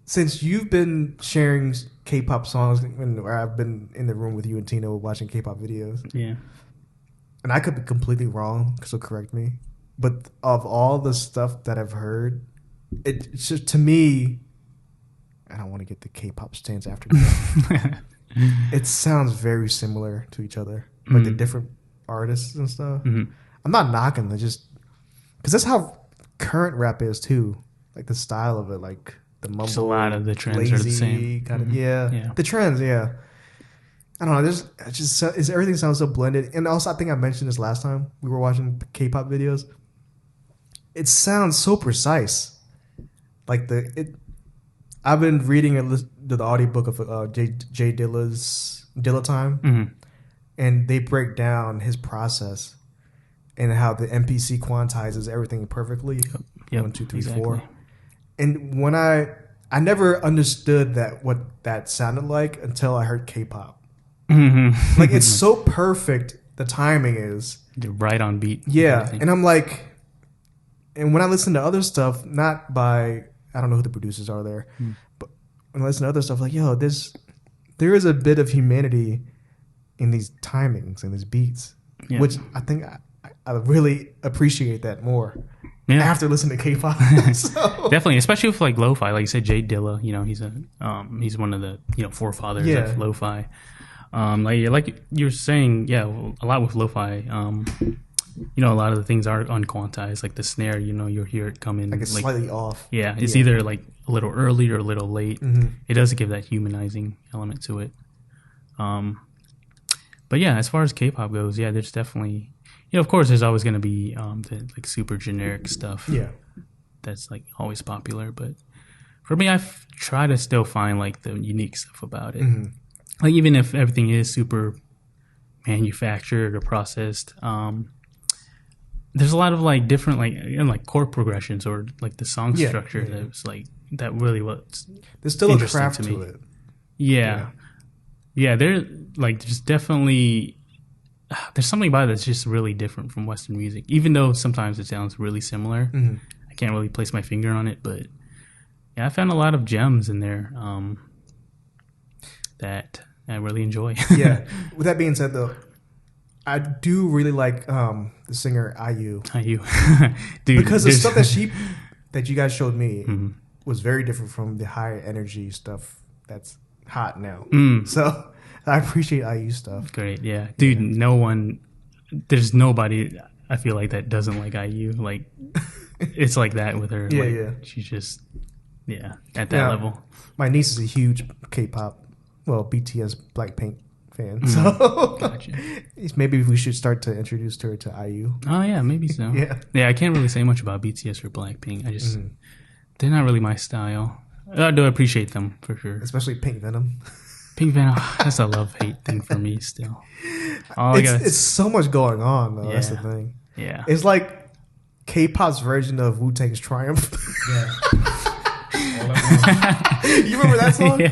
since you've been sharing K-pop songs, or I've been in the room with you and Tino watching K-pop videos, Yeah. and I could be completely wrong, so correct me, but of all the stuff that I've heard, it's just, to me, I don't want to get the K-pop stance after me. It sounds very similar to each other, like the different artists and stuff. I'm not knocking it, just because that's how current rap is too. Like the style of it, like the mumble, Just a lot of the trends lazy are the same. kind of. Yeah, the trends. Yeah, I don't know. Everything sounds so blended. And also, I think I mentioned this last time we were watching K-pop videos. It sounds so precise. Like I've been reading the audiobook of Jay Dilla Time, and they break down his process and how the MPC quantizes everything perfectly. Yep, 1, 2, 3, exactly. 4. And when I never understood what that sounded like until I heard K-pop. Like it's so perfect. The timing is Right on beat. yeah, and I'm like, and when I listen to other stuff, not by I don't know who the producers are there, but when I listen to other stuff, like there is a bit of humanity in these timings and these beats, which I think I really appreciate that more. Yeah. After listening to K-pop, so. Definitely, especially with like lo-fi, like you said, Jay Dilla. You know, he's one of the forefathers of lo-fi. Like you're saying, a lot with lo-fi. A lot of the things are unquantized. Like the snare, you'll hear it come in Like it's slightly off. Yeah, it's either like a little early or a little late. It does give that humanizing element to it. But yeah, as far as K-pop goes, there's definitely. Of course, there's always going to be the like super generic stuff. Yeah, that's like always popular. But for me, I try to still find like the unique stuff about it. Mm-hmm. Like even if everything is super manufactured or processed, there's a lot of like different like chord progressions or like the song structure that's like that really was. There's still a interesting craft to to me. it. Yeah, there's like there's definitely there's something about it that's just really different from Western music. Even though sometimes it sounds really similar, I can't really place my finger on it. But yeah, I found a lot of gems in there that I really enjoy. Yeah. With that being said, though, I do really like the singer IU. You, dude, Because the stuff that you guys showed me was very different from the high energy stuff that's hot now. So I appreciate IU stuff. great, yeah, dude. There's nobody I feel like that doesn't like IU. Like it's like that with her. Yeah. She's just at that level. My niece is a huge K-pop, BTS Blackpink fan. So Gotcha. maybe we should start to introduce her to IU. Oh yeah, maybe so. Yeah. I can't really say much about BTS or Blackpink. I just they're not really my style. I do appreciate them for sure. Especially Pink Venom. Pink Venom, that's a love-hate thing for me still. It's so much going on, though. That's the thing. Yeah. It's like K-pop's version of Wu-Tang's Triumph. Yeah. You remember that song? Yeah.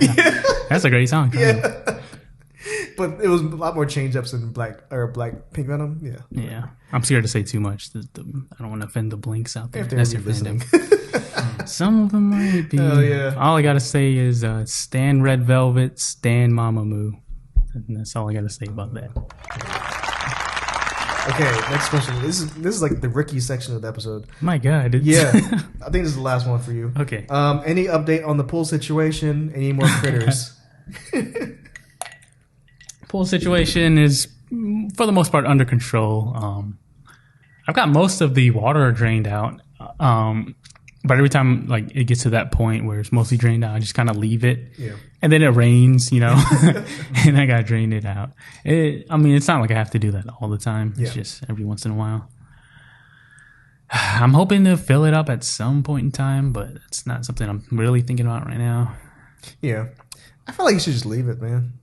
That's a great song. Yeah. But it was a lot more change-ups in Black Pink Venom. Yeah. Yeah. I'm scared to say too much. I don't want to offend the Blinks out there. If they're That's your listening. fandom. Some of them might be. Oh, yeah. All I got to say is Stan Red Velvet, Stan Mamamoo. And that's all I got to say about that. Okay, next question. This is like the Ricky section of the episode. My God. Yeah. I think this is the last one for you. Okay. Any update on the pool situation? Any more critters? Pool situation is, for the most part, under control. I've got most of the water drained out. But every time like it gets to that point where it's mostly drained out, I just kind of leave it. Yeah. And then it rains, and I got to drain it out. It's not like I have to do that all the time. Yeah. It's just every once in a while. I'm hoping to fill it up at some point in time, but it's not something I'm really thinking about right now. Yeah. I feel like you should just leave it, man.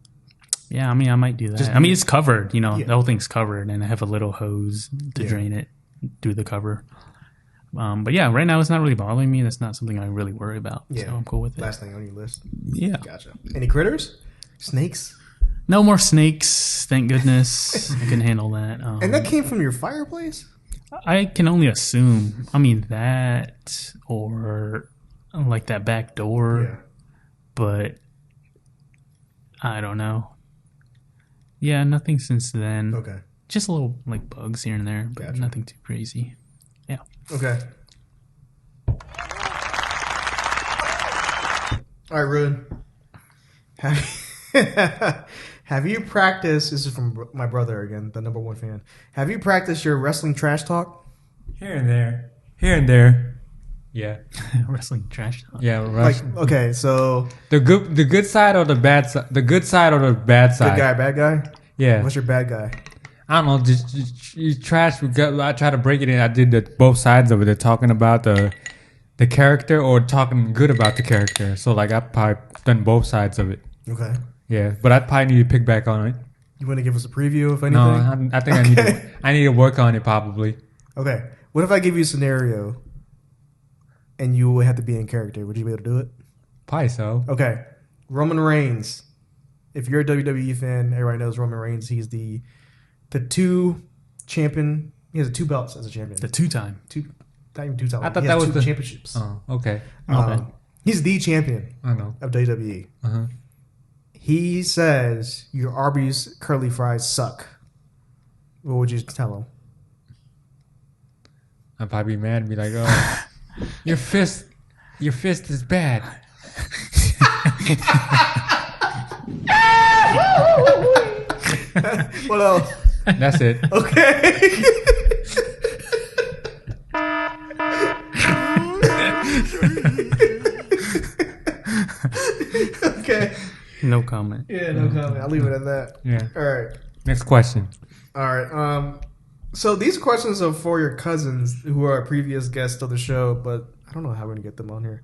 Yeah, I might do that. It's covered, the whole thing's covered, and I have a little hose to drain it through the cover. But yeah, right now it's not really bothering me. That's not something I really worry about. Yeah. So I'm cool with it. Last thing on your list. Yeah. Gotcha. Any critters? Snakes? No more snakes, thank goodness. I can handle that. And that came from your fireplace? I can only assume. That or like that back door. Yeah. But I don't know. Yeah, nothing since then. Okay. Just a little like bugs here and there, but Gotcha. nothing too crazy. Yeah. Okay. All right, Ruin. Have you practiced? This is from my brother again, the number one fan. Have you practiced your wrestling trash talk? Here and there. Here and there. Yeah. Wrestling trash talk. Yeah. Like, okay, so the good side or the bad side? The good side or the bad side? good guy, bad guy. Yeah. What's your bad guy? I don't know. Just you trash. I try to break it in. I did both sides of it. They're talking about the character or talking good about the character. So like I've probably done both sides of it. Okay. Yeah, but I probably need to pick back on it. You want to give us a preview of anything? No, I think I need to work on it probably. Okay. What if I give you a scenario and you would have to be in character? Would you be able to do it? Probably so. Okay. Roman Reigns. If you're a WWE fan, everybody knows Roman Reigns. He's the two champion. He has 2 belts as a champion. The 2-time. Not even 2 times. I thought He that has was 2 the championships. Oh, okay. Okay. He's the champion I know. of WWE. Uh-huh. He says your Arby's curly fries suck. What would you tell him? I'd probably be mad and be like, "Oh, your fist is bad." What else? That's it. Okay. Okay. No comment. Yeah, no comment. I'll leave it at that. Yeah. All right. Next question. All right. So these questions are for your cousins who are previous guests of the show, but I don't know how we're gonna get them on here.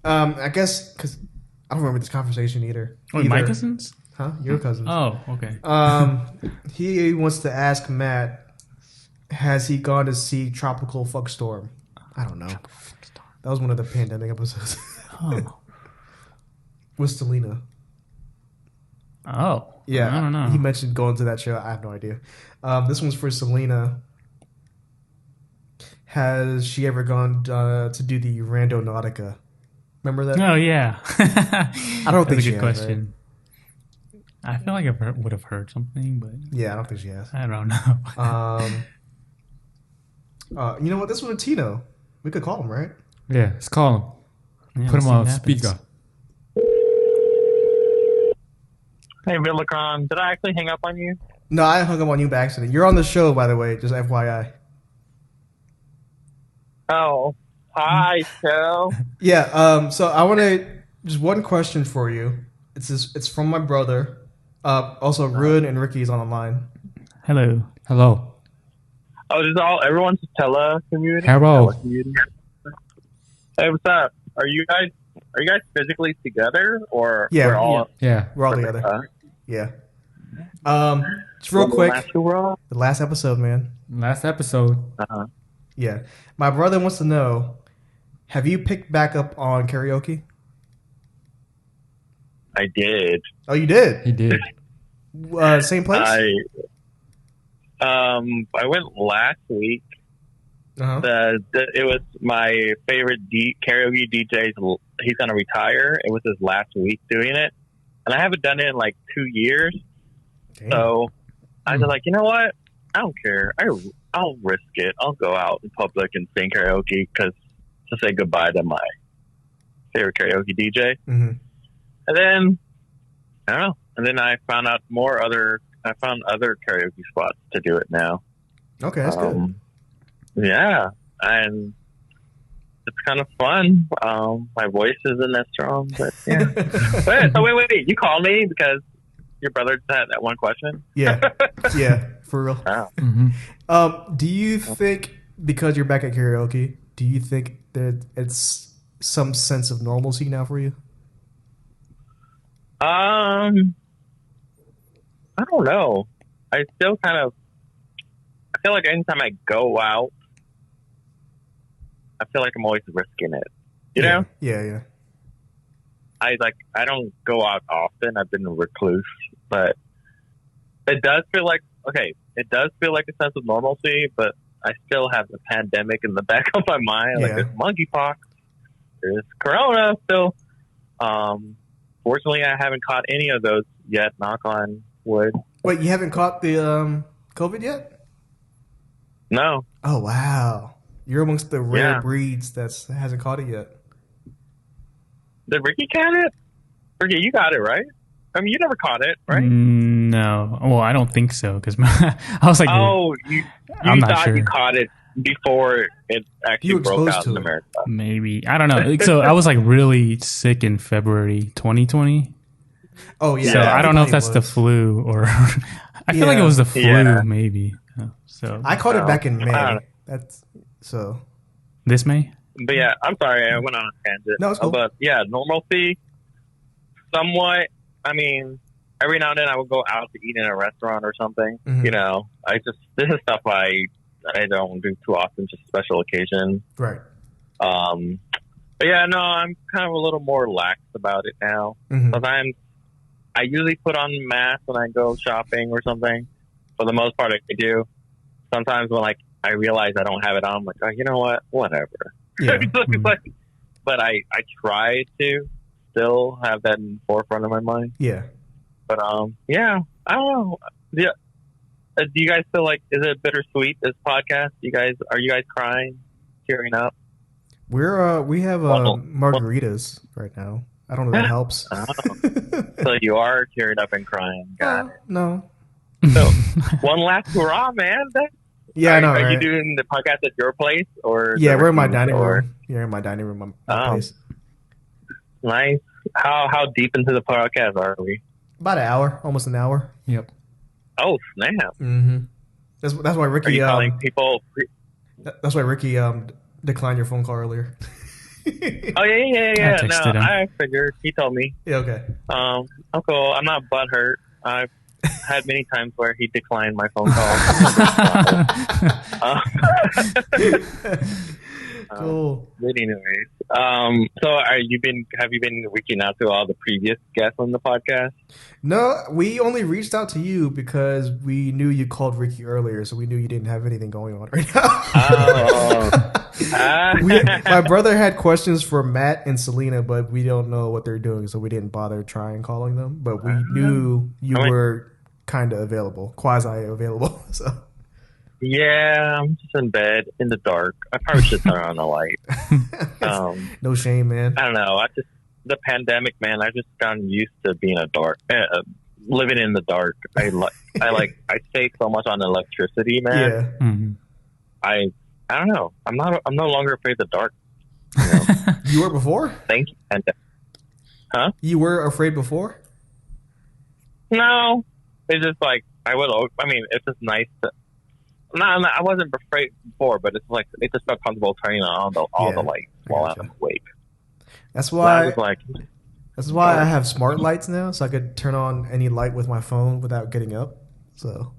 I guess because I don't remember this conversation either. Wait, my cousins? Huh? Your cousins. Oh, okay. He wants to ask Matt, has he gone to see Tropical Fuckstorm? I don't know. That was one of the pandemic episodes. Oh. With Selena. Oh. Yeah. I don't know. He mentioned going to that show. I have no idea. This one's for Selena. Has she ever gone to do the Randonautica? Remember that? Oh, yeah. I don't think That's a she good has, question. I feel like I would have heard something, but Yeah, I don't think she has. I don't know. You know what? This one with Tino. We could call him, right? Yeah, let's call him. Yeah, Put him let's see on what happens. speaker. Hey, Villicon, did I actually hang up on you? No, I hung up on you by accident. You're on the show, by the way. Just FYI. Oh, hi, Joe. Yeah. So I want to just one question for you. It's from my brother. Also, Ruin and Ricky is on the line. Hello. Hello. Oh, this is all everyone's Tele community. Hello. Tele community. Hey, what's up? Are you guys physically together, or Yeah, we're all Yeah. We're all together. Yeah. Just real quick, World? the last episode, man. Last episode. Uh-huh. Yeah. My brother wants to know, have you picked back up on karaoke? I did. Oh, you did? He did. Same place? I went last week. Uh-huh. It was my favorite karaoke DJ. He's gonna retire. It was his last week doing it, and I haven't done it in like 2 years. Damn. So I was like, you know what? I don't care. I'll risk it. I'll go out in public and sing karaoke to say goodbye to my favorite karaoke DJ. Mm-hmm. And then I don't know. And then I found out I found other karaoke spots to do it now. Okay, that's good. Yeah, and it's kind of fun. My voice isn't that strong, but yeah. So wait. You called me because your brother had that one question? Yeah. Yeah, for real. Wow. Mm-hmm. Do you think, because you're back at karaoke, do you think that it's some sense of normalcy now for you? I don't know. I still kind of. I feel like anytime I go out, I feel like I'm always risking it. You know? Yeah. I don't go out often. I've been a recluse, but it does feel like a sense of normalcy, but I still have the pandemic in the back of my mind. Like Yeah. there's monkeypox, there's corona still. Fortunately I haven't caught any of those yet, knock on wood. Wait, you haven't caught the COVID yet? No. Oh, wow. You're amongst the rare Yeah. breeds that hasn't caught it yet. Did Ricky catch it? Ricky, you got it, right? I mean, you never caught it, right? No. Well, I don't think so because I was like, Oh, you I'm not thought sure. you caught it before it actually You broke exposed out to in it. America. maybe. I don't know. So I was like really sick in February 2020. Oh, yeah. So I don't know if that's the was. flu or I feel like it Yeah. was the flu, Yeah. maybe. So I caught it back in May. I don't know. That's so. this May? But yeah, I'm sorry, I went on a tangent. No, it's cool. But yeah, normalcy, somewhat. I mean, every now and then I would go out to eat in a restaurant or something. Mhm. You know, this is stuff I don't do too often, just special occasions. Right. But yeah, no, I'm kind of a little more lax about it now. Mhm. Sometimes I usually put on mask when I go shopping or something. For the most part, I do. Sometimes when I realize I don't have it on, I'm like, oh, you know what? Whatever. Yeah. But I try to still have that in the forefront of my mind. Yeah. But yeah, I don't know. Yeah, do you guys feel like, is it bittersweet, this podcast? Are you guys crying, tearing up? We have margaritas right now. I don't know if that helps. I don't know. So you are tearing up and crying. Got it. No. So one last hurrah, man. Yeah, I know. Are right? you doing the podcast at your place or? Yeah, the we're in my Ricky's, dining or- room. Yeah, in my dining room. My Oh. place. Nice. How deep into the podcast are we? About an hour, almost an hour. Yep. Oh snap! Mm-hmm. That's why Are Ricky. you calling people? That's why Ricky declined your phone call earlier. Oh yeah. No, texted him. I figured. He told me. Yeah, okay. Uncle, I'm not butthurt. I've had many times where he declined my phone calls. Cool. But anyways, so have you been reaching out to all the previous guests on the podcast? No, we only reached out to you because we knew you called Ricky earlier, so we knew you didn't have anything going on right now. My brother had questions for Matt and Selena, but we don't know what they're doing, so we didn't bother trying calling them. But we knew you were kind of available, quasi available. So Yeah, I'm just in bed in the dark. I probably should turn on the light. no shame, man. I don't know. The pandemic, man. I just gotten used to being living in the dark. I save so much on electricity, man. Yeah. Mm-hmm. I don't know. I'm no longer afraid of the dark. You know? You were before? Thank you. Huh? You were afraid before? No, it's just like it's just nice to. No, I wasn't afraid before, but it's like it just felt comfortable turning on all the lights while I'm awake. That's why. That's why I have smart lights now, so I could turn on any light with my phone without getting up. So.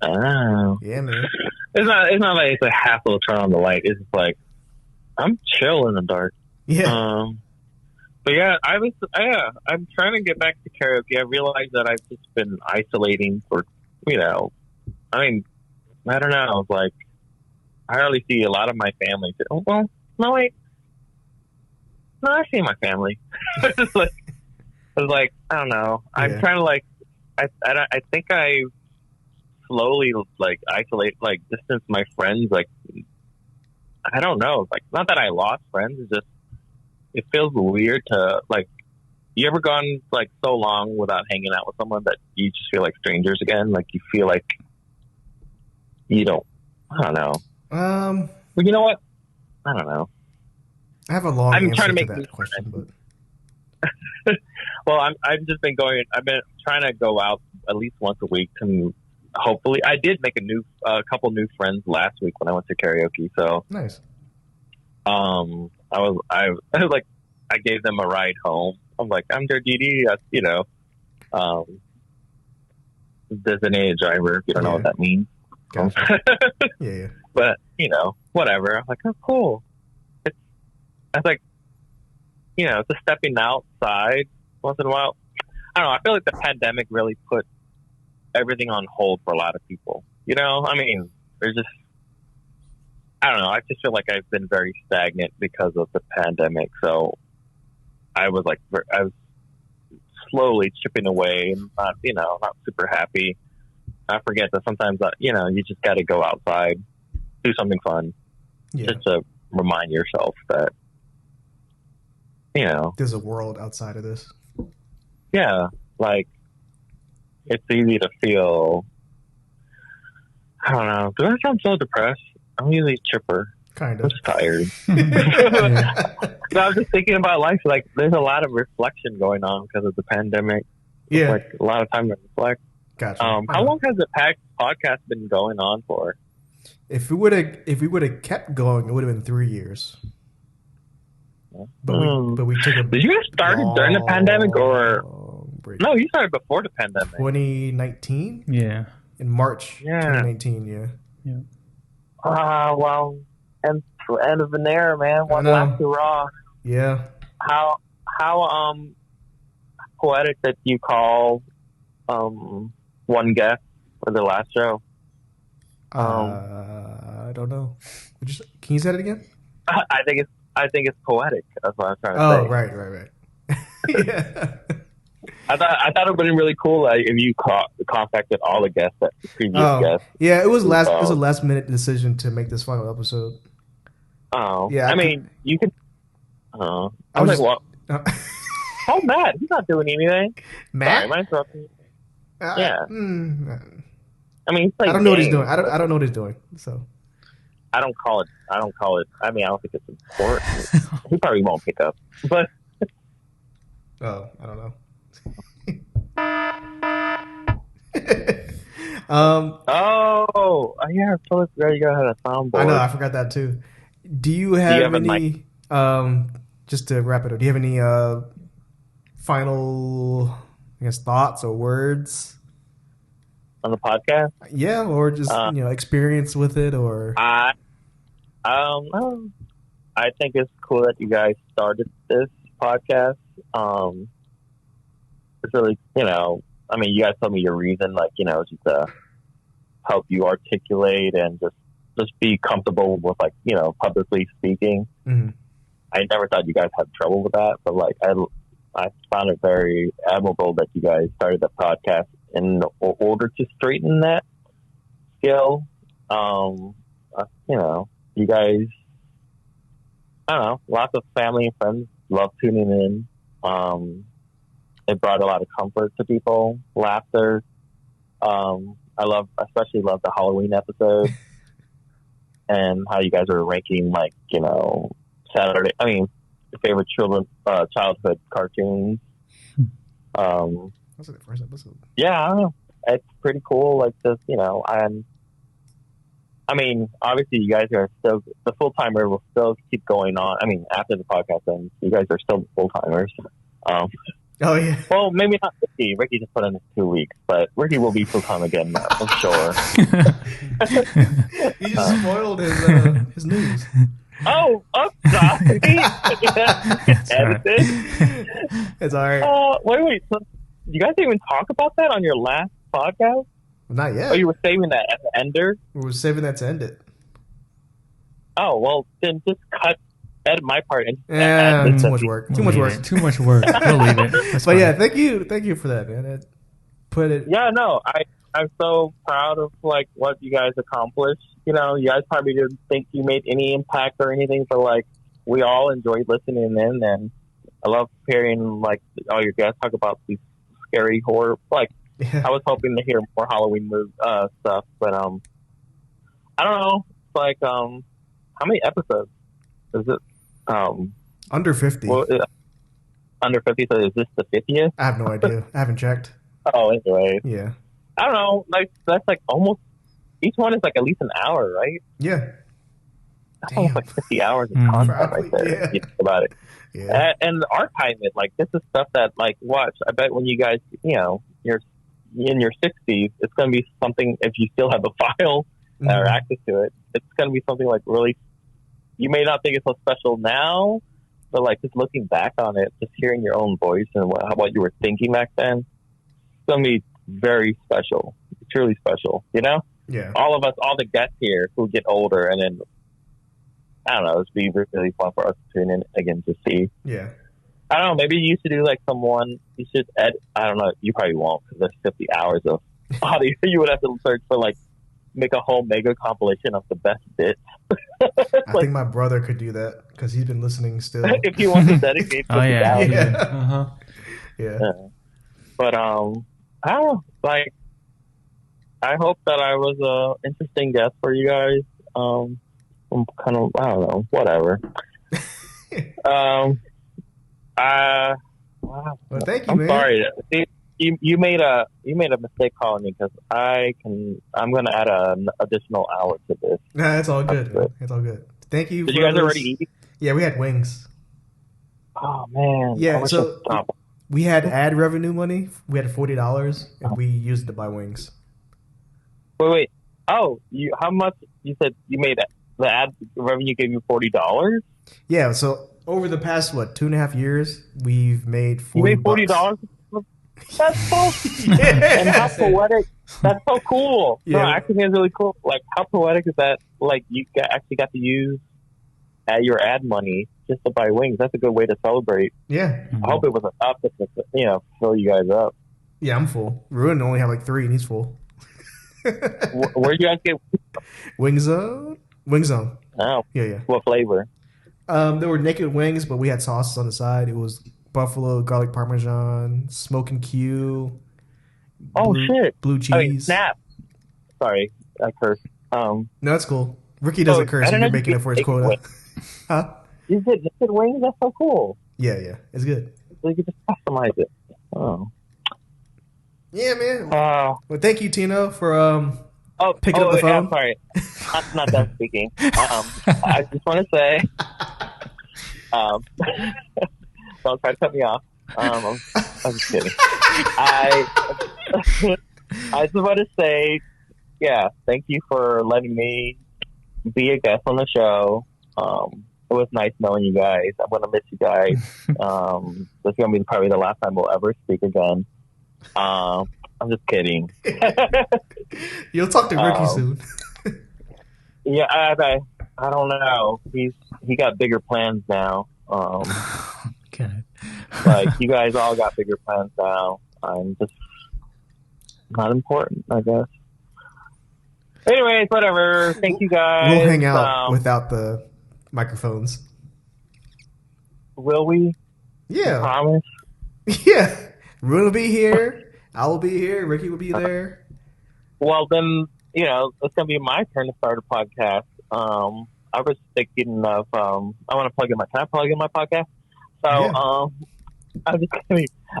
Oh. Yeah, man. It's not like it's a hassle to turn on the light. It's just like I'm chill in the dark. Yeah. But yeah, I'm trying to get back to karaoke. I realized that I've just been isolating for, I don't know. Like, I hardly see a lot of my family. Oh, well, no, wait. No, I see my family. It's like, I don't know. I'm trying to I think I slowly isolate, distance my friends. Like, I don't know. Like, not that I lost friends. It's just, it feels weird to you ever gone so long without hanging out with someone that you just feel like strangers again? Like you feel like you don't. I don't know. Well, you know what? I don't know. I have a long I'm answer trying to make that question, but well, I've just been going. I've been trying to go out at least once a week to hopefully. I did make a couple new friends last week when I went to karaoke. So nice. I gave them a ride home. I'm like, I'm their DD, designated driver. If you don't know what that means. Gotcha. Yeah. But, whatever. I'm like, oh, cool. It's a stepping outside once in a while. I don't know. I feel like the pandemic really put everything on hold for a lot of people. There's just, I don't know. I just feel like I've been very stagnant because of the pandemic. So I was slowly chipping away and not super happy. I forget that sometimes, you just got to go outside, do something fun, just to remind yourself that, there's a world outside of this. Yeah. It's easy to feel, I don't know. Do I sound so depressed? I'm usually chipper. Kind of. I'm just tired. But I was just thinking about life. There's a lot of reflection going on because of the pandemic. Yeah. A lot of time to reflect. Gotcha. How long has the podcast been going on for? If we would have kept going, it would have been 3 years. But we took a. Did you guys start during the pandemic or? Break. No, you started before the pandemic. 2019. Yeah. In March. Yeah. 2019. Yeah. Yeah. Well, end of an era, man. One last hurrah. Yeah. How poetic that you call one guest for the last show. I don't know. Can you say it again? I think it's poetic. That's what I'm trying to say. Oh, right. Yeah. I thought it would have been really cool if you contacted all the guests, the previous guests. Yeah, it was a last minute decision to make this final episode. Oh, yeah. You could. I was was like, well, oh, Matt, he's not doing anything. Matt, sorry, am I interrupting? Yeah. I don't know what he's doing. I don't know what he's doing. So I don't call it. I don't think it's important. He probably won't pick up, but. I don't know. Yeah, so there you go. Had a soundboard. I know. I forgot that too. Do you have any? Just to wrap it up, do you have any final, I guess, thoughts or words on the podcast? Yeah, or just experience with it, or I think it's cool that you guys started this podcast. It's really, I mean, you guys told me your reason, like, just to help you articulate and just be comfortable with, like, publicly speaking. Mm-hmm. I never thought you guys had trouble with that, but like I found it very admirable that you guys started the podcast in order to straighten that skill. You guys, I don't know, lots of family and friends love tuning in. It brought a lot of comfort to people, laughter. Especially love the Halloween episode and how you guys are ranking, like, Saturday. I mean, favorite childhood cartoons. That's the first episode. Yeah, I don't know. It's pretty cool. Like, just, I mean, obviously, you guys are still the full timer will still keep going on. I mean, after the podcast ends, you guys are still the full timers. Oh yeah. Well, maybe not Ricky. Ricky just put in his 2 weeks, but Ricky will be full time again now, I'm sure. He just spoiled his news. Oh, I'm sorry. Edited. It's all right. Wait. So you guys didn't even talk about that on your last podcast? Not yet. Oh, you were saving that at the ender? We were saving that to end it. Oh, well, then just edit my part. And too much work. Too much work. Too much work. We'll leave it. That's fine. Yeah, thank you for that, man. Yeah, no, I'm so proud of, like, what you guys accomplished. You guys probably didn't think you made any impact or anything, but, like, we all enjoyed listening in, and I love hearing, like, all your guests talk about these scary horror. Like, I was hoping to hear more Halloween stuff, but I don't know. It's like, how many episodes is it? Under 50. Well, under 50. So is this the 50th? I have no idea. I haven't checked. Oh, anyway. Yeah. I don't know. Like, that's like almost each one is like at least an hour, right? Yeah. That's almost like 50 hours of content right there. Yeah. If you think about it. Yeah. And archive it. Like, this is stuff that, like, watch. I bet when you guys, you're in your 60s, it's going to be something. If you still have a file or access to it, it's going to be something like really. You may not think it's so special now, but like just looking back on it, just hearing your own voice and what you were thinking back then, it's going to be very special, truly special. Yeah. All of us, all the guests here who get older, and then I don't know, it'd be really fun for us to tune in again to see. Yeah. I don't know. Maybe you should do like someone. You should I don't know. You probably won't because there's 50 hours of audio. You would have to search for like make a whole mega compilation of the best bits. I think my brother could do that because he's been listening still. If he wants to dedicate 50 hours. Yeah. Yeah. But I don't know. Like, I hope that I was a interesting guest for you guys. I'm kind of, I don't know, whatever. Well, thank you, I'm man. sorry. See, you made a mistake calling me because I'm gonna add an additional hour to this. Nah, it's all good. Man. It's all good. Thank you. Did you guys already eat? Yeah, we had wings. Oh man. Yeah, so we had ad revenue money. We had $40, and we used it to buy wings. Wait. Oh, how much? You said you made the ad revenue gave you $40. Yeah. So over the past 2.5 years, we've made $40. You made $40. That's so and how poetic. That's so cool. Yeah. No, actually, it's really cool. Like, how poetic is that? Like, you actually got to use your ad money just to buy wings. That's a good way to celebrate. Yeah. I hope it was enough to fill you guys up. Yeah, I'm full. Ruin only had like 3, and he's full. Where'd you guys get Wing Zone? Wing Zone. Oh, Yeah. what flavor? There were naked wings, but we had sauces on the side. It was buffalo, garlic parmesan, smoking Q. Shit. Blue cheese. I mean, snap. Sorry, I cursed. No, that's cool. Ricky doesn't curse, and you're making it for his quota. Huh? You said naked wings? That's so cool. Yeah. It's good. So you can just customize it. Oh. Yeah, man. Well, thank you, Tino, for picking up the phone. Yeah, I'm sorry. Not done speaking. I just want to say Don't try to cut me off. I'm just kidding. I just want to say, yeah, thank you for letting me be a guest on the show. It was nice knowing you guys. I'm gonna miss you guys. This is gonna be probably the last time we'll ever speak again. I'm just kidding. You'll talk to Ricky soon. Yeah, I don't know. He got bigger plans now. Okay. Like you guys all got bigger plans now. I'm just not important, I guess. Anyways, whatever. Thank you guys. We'll hang out without the microphones. Will we? Yeah. Promise? Yeah. Ruin will be here. I will be here. Ricky will be there. Well, then, it's going to be my turn to start a podcast. I was thinking of, I want to can I plug in my podcast? So, Yeah.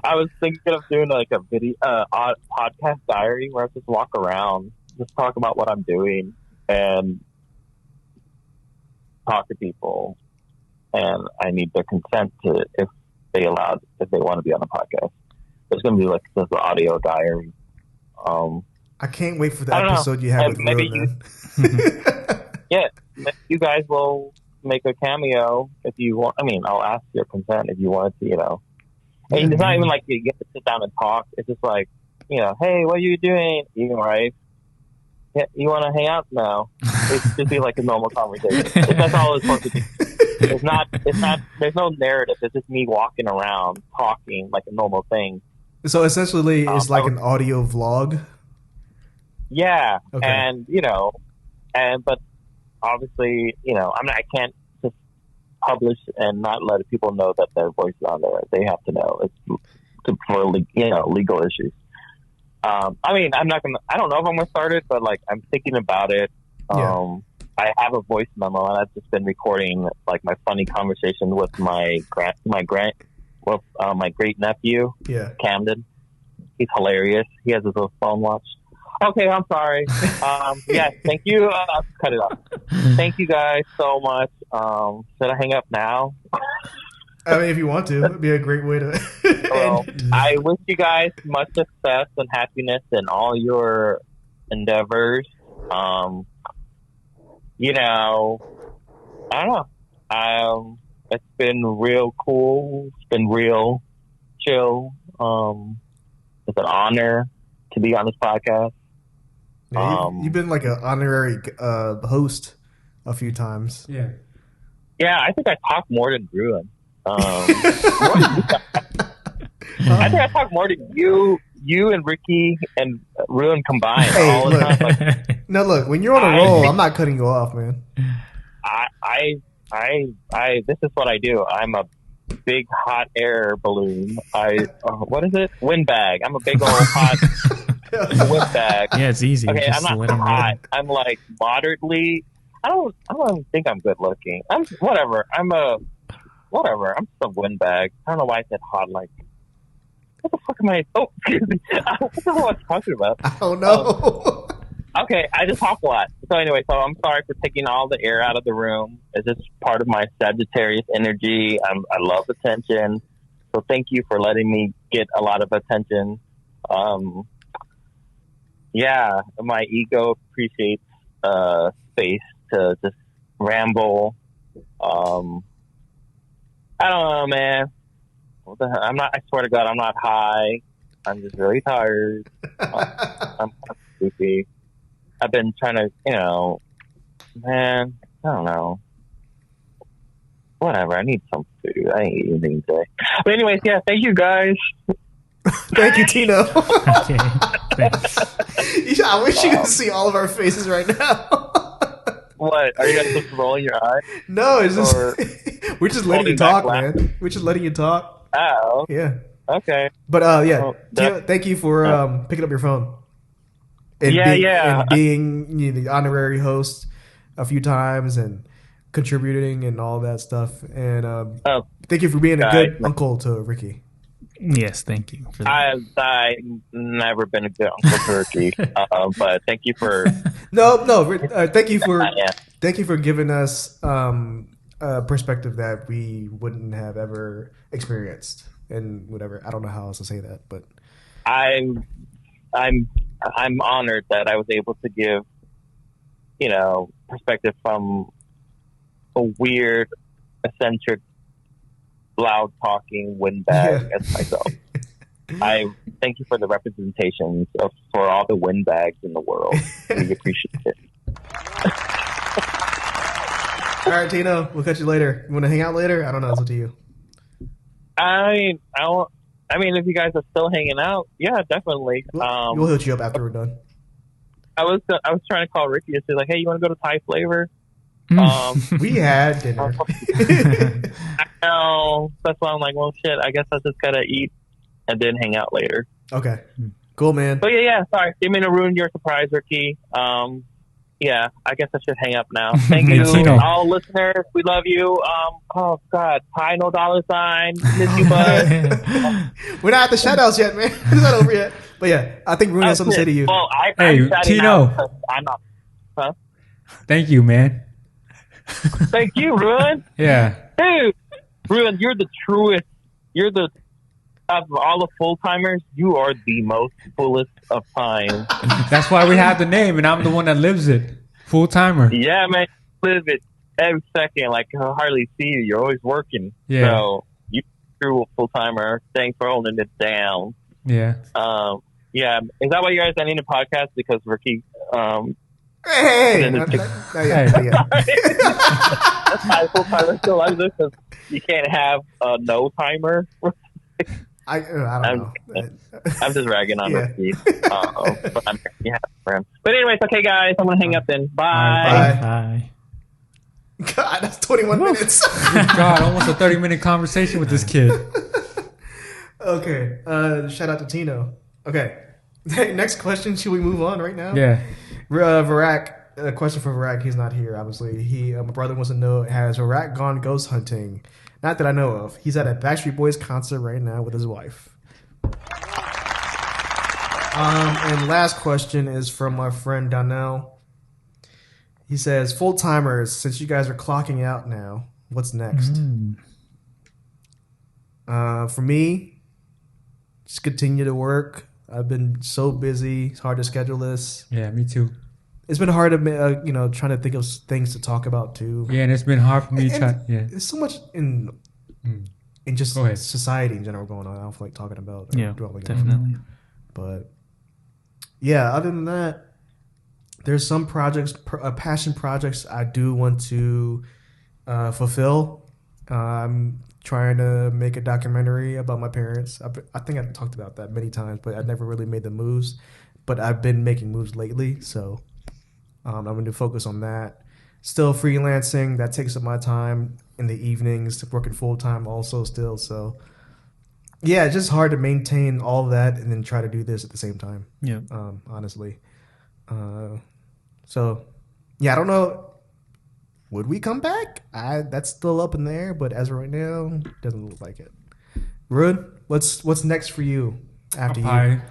I was thinking of doing like a video, podcast diary where I just walk around, just talk about what I'm doing and talk to people. And I need their consent if they want to be on the podcast. It's going to be like this audio diary. I can't wait for the I don't episode know. you have with Maybe Ruin. Yeah, you guys will make a cameo if you want. I mean, I'll ask your consent if you want to, And it's not even like you get to sit down and talk. It's just like, hey, what are you doing? You right? Yeah, you want to hang out now? It's just be like a normal conversation. That's all it's supposed to be. It's not. There's no narrative. It's just me walking around talking like a normal thing. So essentially, it's like an audio vlog. Yeah, Okay. and but obviously, I can't just publish and not let people know that their voice is on there. They have to know. It's for legal issues. I'm not gonna. I don't know if I'm gonna start it, but like I'm thinking about it. Yeah. I have a voice memo, and I've just been recording like my funny conversation with my great nephew, Yeah. Camden. He's hilarious. He has his little phone watch. Okay, I'm sorry. Yes, thank you. I'll cut it off. Thank you guys so much. Should I hang up now? I mean, if you want to, it'd be a great way to. Well, I wish you guys much success and happiness in all your endeavors. I don't know. It's been real cool. It's been real chill. It's an honor to be on this podcast. Yeah, you've been like an honorary host a few times. Yeah. Yeah, I think I talk more than Ruin. I think I talk more than you and Ricky and Ruin combined Hey, all the look. time. Like, No, look, when you're on a roll, I'm not cutting you off, man. this is what I do. I'm a big hot air balloon. What is it? Windbag. I'm a big old hot windbag. Yeah, it's easy. Okay, Just I'm let not 'em hot. rip. I'm like moderately. I don't even think I'm good looking. I'm whatever. I'm just a windbag. I don't know why I said hot. Like, what the fuck am I? Oh, excuse me. What the hell was I talking about? I don't know. Okay, I just talk a lot. So anyway, I'm sorry for taking all the air out of the room. It's just part of my Sagittarius energy. I love attention. So thank you for letting me get a lot of attention. Yeah, my ego appreciates space to just ramble. I don't know, man. What the hell? I swear to God, I'm not high. I'm just really tired. I'm sleepy. I've been trying to, man, I don't know. Whatever, I need some food. I ain't eating anything today. But anyways, yeah, thank you guys. Thank you, Tino. Okay. Thanks. I wish you could see all of our faces right now. What? Are you guys just rolling your eye? No, it's just Or we're just letting you holding back talk, man. We're just letting you talk. Oh, Yeah. okay. But yeah, Well, Tino, thank you for picking up your phone. And Yeah. being the honorary host a few times and contributing and all that stuff. And thank you for being a good uncle to Ricky. Yes, thank you for that. I've never been a good Uncle Turkey, but thank you for No. Thank you for yeah. thank you for giving us perspective that we wouldn't have ever experienced, and whatever. I don't know how else to say that, but I'm honored that I was able to give, perspective from a weird, eccentric, loud talking windbag as myself. I thank you for the representations for all the windbags in the world. We appreciate it. all right, Tino, we'll catch you later. You want to hang out later? I don't know. It's up to you. I mean, if you guys are still hanging out, yeah, definitely. We'll hit you up after we're done. I was trying to call Ricky and say like, hey, you want to go to Thai Flavor? We had dinner. I know. That's why I'm like, well, shit. I guess I just gotta eat and then hang out later. Okay, cool, man. But yeah. Sorry, didn't mean to ruin your surprise, Ricky. Yeah, I guess I should hang up now. Thank you, all listeners. We love you. Oh God, Thai no $. Miss you, bud. We're not at the shoutouts yet, man. It's not over yet. But yeah, I think Rune has something to say to you. Well, Hey, Tino. I'm not. Huh? Thank you, man. Thank you, Ruin. Yeah. Dude, Ruin, you're the truest. You're the of all the full timers. You are the most fullest of time. That's why we have the name, and I'm the one that lives it. Full timer. Yeah, man. Live it every second. Like I hardly see you. You're always working. Yeah. So you true full timer. Thanks for holding it down. Yeah. Yeah. Is that why you guys ending the podcast? Because Ricky. Hey. Not yet. That's why full timer still loves this because you can't have a no timer. I don't know. I'm just ragging on Ricky. But I'm happy for him. But anyways, okay, guys, I'm gonna hang up then. Bye. Bye. God, that's 21 minutes. God, almost a 30-minute conversation with this kid. Okay. Shout out to Tino. Okay. Next question. Should we move on right now? Yeah. Varak. A question for Varak. He's not here, obviously. My brother wants to know: has Varak gone ghost hunting? Not that I know of. He's at a Backstreet Boys concert right now with his wife. And last question is from my friend Donnell. He says, full timers, since you guys are clocking out now, what's next? For me, just continue to work. I've been so busy. It's hard to schedule this. Yeah, me too. It's been hard to, trying to think of things to talk about too. Yeah, and it's been hard for me to try. Yeah. There's so much in just society in general going on. I don't feel like talking about. Definitely. But yeah, other than that, there's some projects, passion projects I do want to fulfill. I'm trying to make a documentary about my parents. I think I've talked about that many times, but I've never really made the moves. But I've been making moves lately, so I'm going to focus on that. Still freelancing. That takes up my time in the evenings, working full-time also still. So, yeah, it's just hard to maintain all that and then try to do this at the same time. Yeah. Honestly. So, yeah, I don't know. Would we come back? That's still up in the air, but as of right now, doesn't look like it. Rud, what's next for you after you? I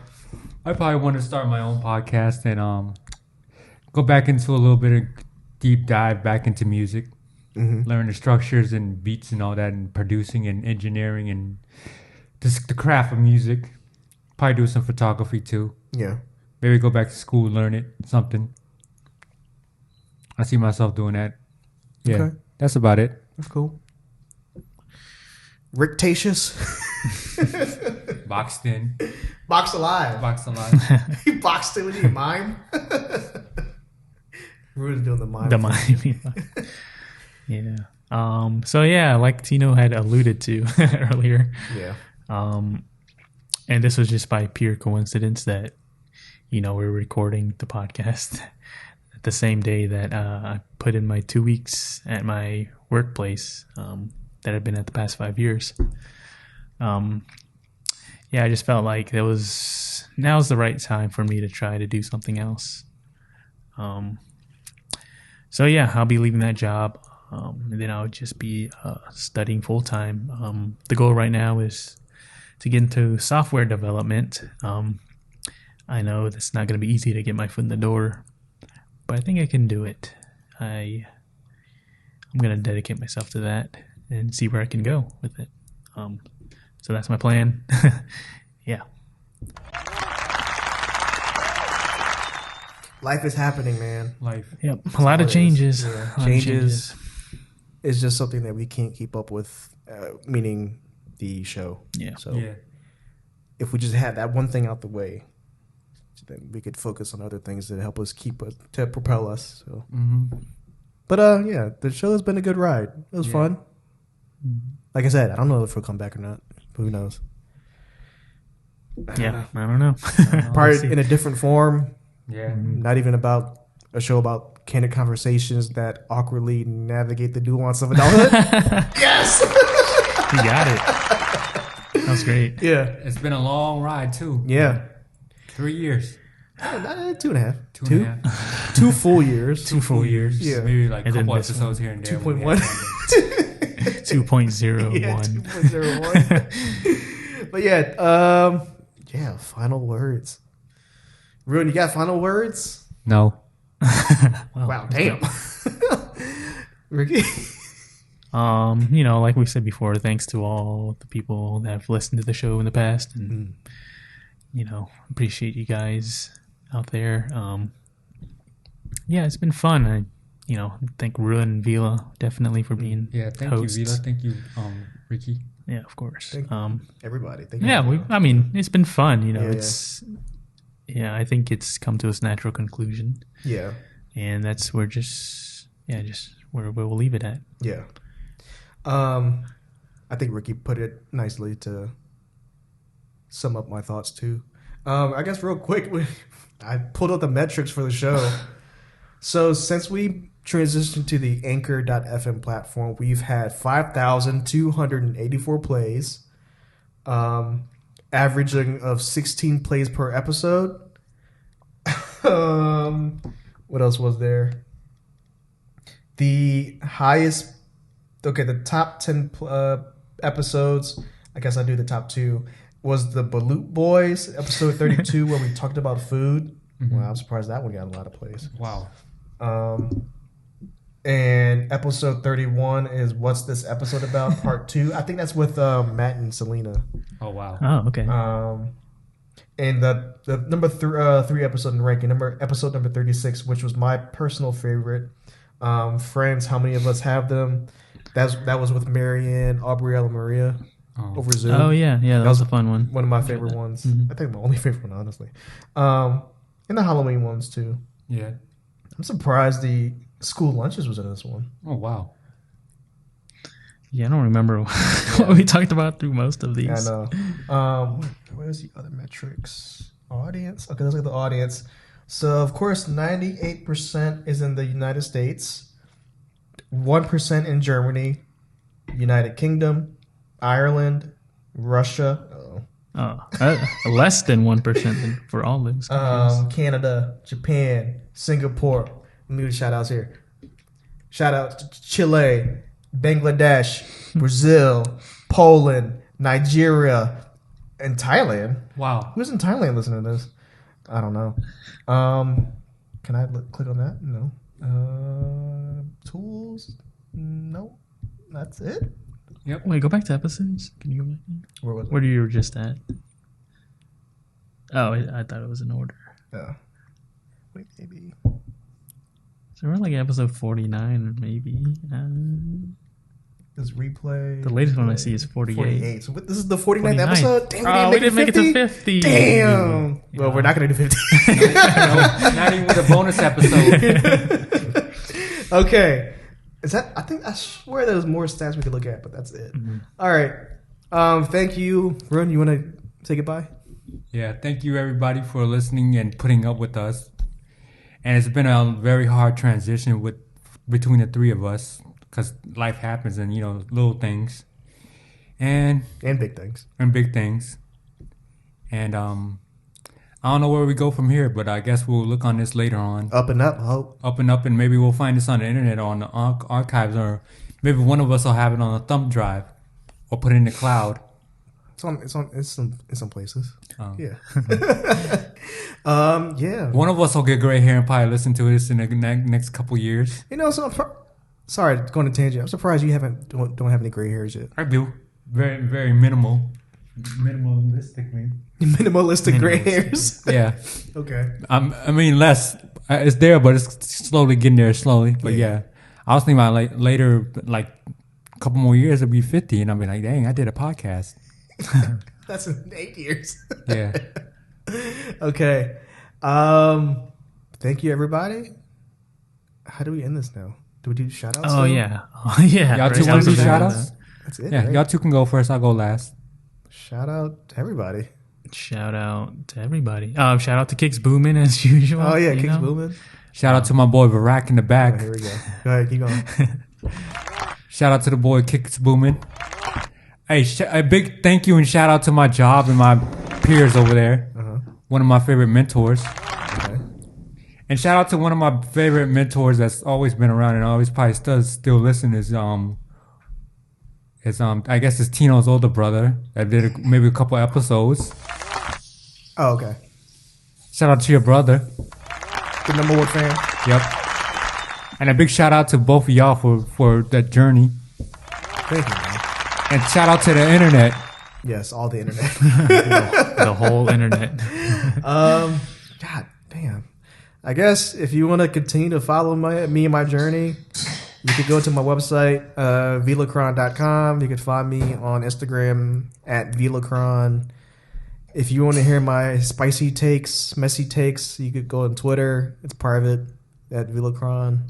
probably want to start my own podcast and go back into a little bit of deep dive back into music, learn the structures and beats and all that, and producing and engineering and just the craft of music. Probably do some photography too. Yeah. Maybe go back to school, learn it, something. I see myself doing that. Yeah, Okay. That's about it. That's cool. Rictatious. Boxed in. Boxed alive. Boxed alive. You boxed it with your mime. Rud's doing the mime. The mime. Yeah. So yeah, like Tino had alluded to earlier. Yeah. And this was just by pure coincidence that, we're recording the podcast at the same day that I put in my 2 weeks at my workplace that I've been at the past 5 years. I just felt like now's the right time for me to try to do something else. So yeah, I'll be leaving that job, and then I'll just be studying full time. The goal right now is to get into software development. I know it's not going to be easy to get my foot in the door, but I think I can do it. I'm gonna dedicate myself to that and see where I can go with it. So that's my plan. Yeah. Life is happening, man. Life. Yep. A lot of changes. Yeah. A lot of Changes is just something that we can't keep up with, meaning the show. Yeah. So Yeah. if we just had that one thing out the way, then we could focus on other things that help us to propel us. So, but yeah, the show has been a good ride. It was fun. Like I said, I don't know if we'll come back or not. Who knows? Yeah. I don't know. Probably in a different form. Yeah. Not even about a show about candid conversations that awkwardly navigate the nuance of adulthood. Yes, You got it. That was great. yeah, It's been a long ride too. yeah. 3 years. 2.5. 2.5. 2 full years. 2 full years. Yeah. Maybe like a And then couple this episodes here and there. 2.1. 2.01. Yeah, 2.01. But yeah, final words. Ruin, you got final words? No. Wow, damn. Ricky? Like we said before, thanks to all the people that have listened to the show in the past, and appreciate you guys out there. Yeah, it's been fun. I thank Ruin and Vila definitely for being Thank hosts. you, Vila. Thank you, Ricky. Yeah, of course. Thank everybody. Thank Yeah, you. it's been fun. Yeah. It's I think it's come to its natural conclusion, Yeah. and that's where where we'll leave it at. Yeah. I think Ricky put it nicely to sum up my thoughts too. I guess real quick, I pulled up the metrics for the show. So since we transitioned to the Anchor.fm platform, we've had 5,284 plays, averaging of 16 plays per episode. What else was there? The top 10 episodes, I guess I do the top 2, was the Balut Boys, episode 32, where we talked about food. Wow, I'm surprised that one got a lot of plays. Wow. And episode 31 is What's This Episode About? Part 2. I think that's with Matt and Selena. Oh, wow. Oh, okay. And the number 3 episode in ranking, episode number 36, which was my personal favorite. Friends, How Many of Us Have Them? That was with Marianne, Aubriella Maria over Zoom. Oh yeah, that was a fun one. One of my favorite ones. I think my only favorite one, honestly. And the Halloween ones too. Yeah. I'm surprised the school lunches was in this one. Oh, wow. Yeah, I don't remember what we talked about through most of these. I know. Where's the other metrics? Audience. Okay, let's look at the audience. So of course, 98% is in the United States, 1% in Germany, United Kingdom, Ireland, Russia. Less than 1% for all those countries. Canada, Japan, Singapore. Let me do shout outs here. Shout out to Chile, Bangladesh, Brazil, Poland, Nigeria, and Thailand. Wow. Who's in Thailand listening to this? I don't know. Can I click on that? No. Tools? No. That's it? Yep. Wait, go back to episodes. Can you go back? Where was it? Where you were just at? Oh, I thought it was in order. Yeah. Wait, maybe. So we're like episode 49, maybe. This replay. The latest one I see is 48. 48. So this is the 49th 49. episode? Damn, Oh, we didn't make it to 50. Damn. Yeah. Well, we're not going to do 50. Not even with a bonus episode. Okay. I swear there's more stats we could look at, but that's it. All right. Thank you. Run, you want to say goodbye? Yeah, thank you everybody for listening and putting up with us. And it's been a very hard transition between the three of us because life happens and little things and big things. big things. And I don't know where we go from here, but I guess we'll look on this later on. Up and up, hope. Up and up, and maybe we'll find this on the internet or on the archives, or maybe one of us will have it on a thumb drive or put it in the cloud. It's some places. Oh. Yeah. Yeah. One of us will get gray hair and probably listen to this in the next couple years. Sorry, going to tangent. I'm surprised you don't have any gray hairs yet. I do. Very, very minimalistic, man. Minimalistic gray hairs. Yeah. Okay. I mean, less. It's there, but it's slowly getting there slowly. But yeah, I was thinking about like later, like a couple more years, it'll be 50, and I'll be like, dang, I did a podcast. That's in 8 years. Yeah. Okay. Thank you, everybody. How do we end this now? Do we do shout outs? Oh, yeah. Oh, yeah. Y'all two want to do shout outs? That's it. Yeah, right? y'all two can go first. I'll go last. Shout out to everybody. Shout out to everybody. Shout out to Kicks Boomin' as usual. Oh, yeah. Kicks booming. Shout out to my boy Barack in the back. Oh, here we go. Go ahead. Keep going. Shout out to the boy Kicks Boomin'. Hey, a big thank you and shout out to my job and my peers over there. One of my favorite mentors. Okay. And shout out to one of my favorite mentors that's always been around and always probably still listen is I guess it's Tino's older brother that did maybe a couple episodes. Oh, okay. Shout out to your brother. The number one fan. Yep. And a big shout out to both of y'all for that journey. Thank you, man. And shout out to the internet. Yes, all the internet. The whole internet. God damn. I guess if you want to continue to follow me and my journey, you could go to my website, velacron.com. You can find me on Instagram at velacron. If you want to hear my spicy takes, messy takes, you could go on Twitter. It's private at velacron.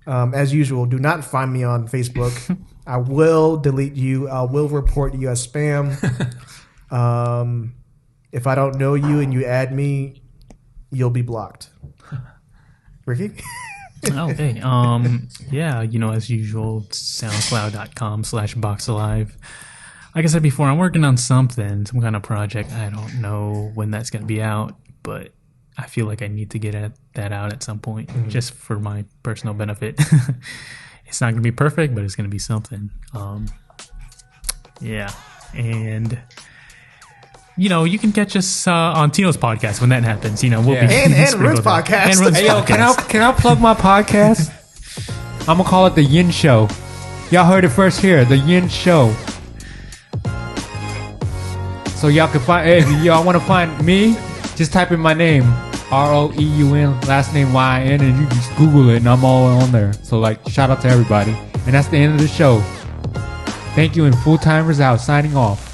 As usual, do not find me on Facebook. I will delete you. I will report you as spam. If I don't know you and you add me, you'll be blocked. Ricky? Okay. Yeah, as usual, soundcloud.com/boxalive. Like I said before, I'm working on some kind of project. I don't know when that's going to be out, but I feel like I need to get that out at some point, just for my personal benefit. It's not going to be perfect, but it's going to be something. Yeah. And, you can catch us on Tino's podcast when that happens. We'll be... And Ruth's podcast. And Ruth's Hey, yo, podcast. can I plug my podcast? I'm going to call it The Yin Show. Y'all heard it first here. The Yin Show. So y'all can find... Hey, if y'all want to find me, just type in my name. ROEUN, last name YN, and you just Google it, and I'm all on there. So, shout out to everybody. And that's the end of the show. Thank you, and Full Timers out, signing off.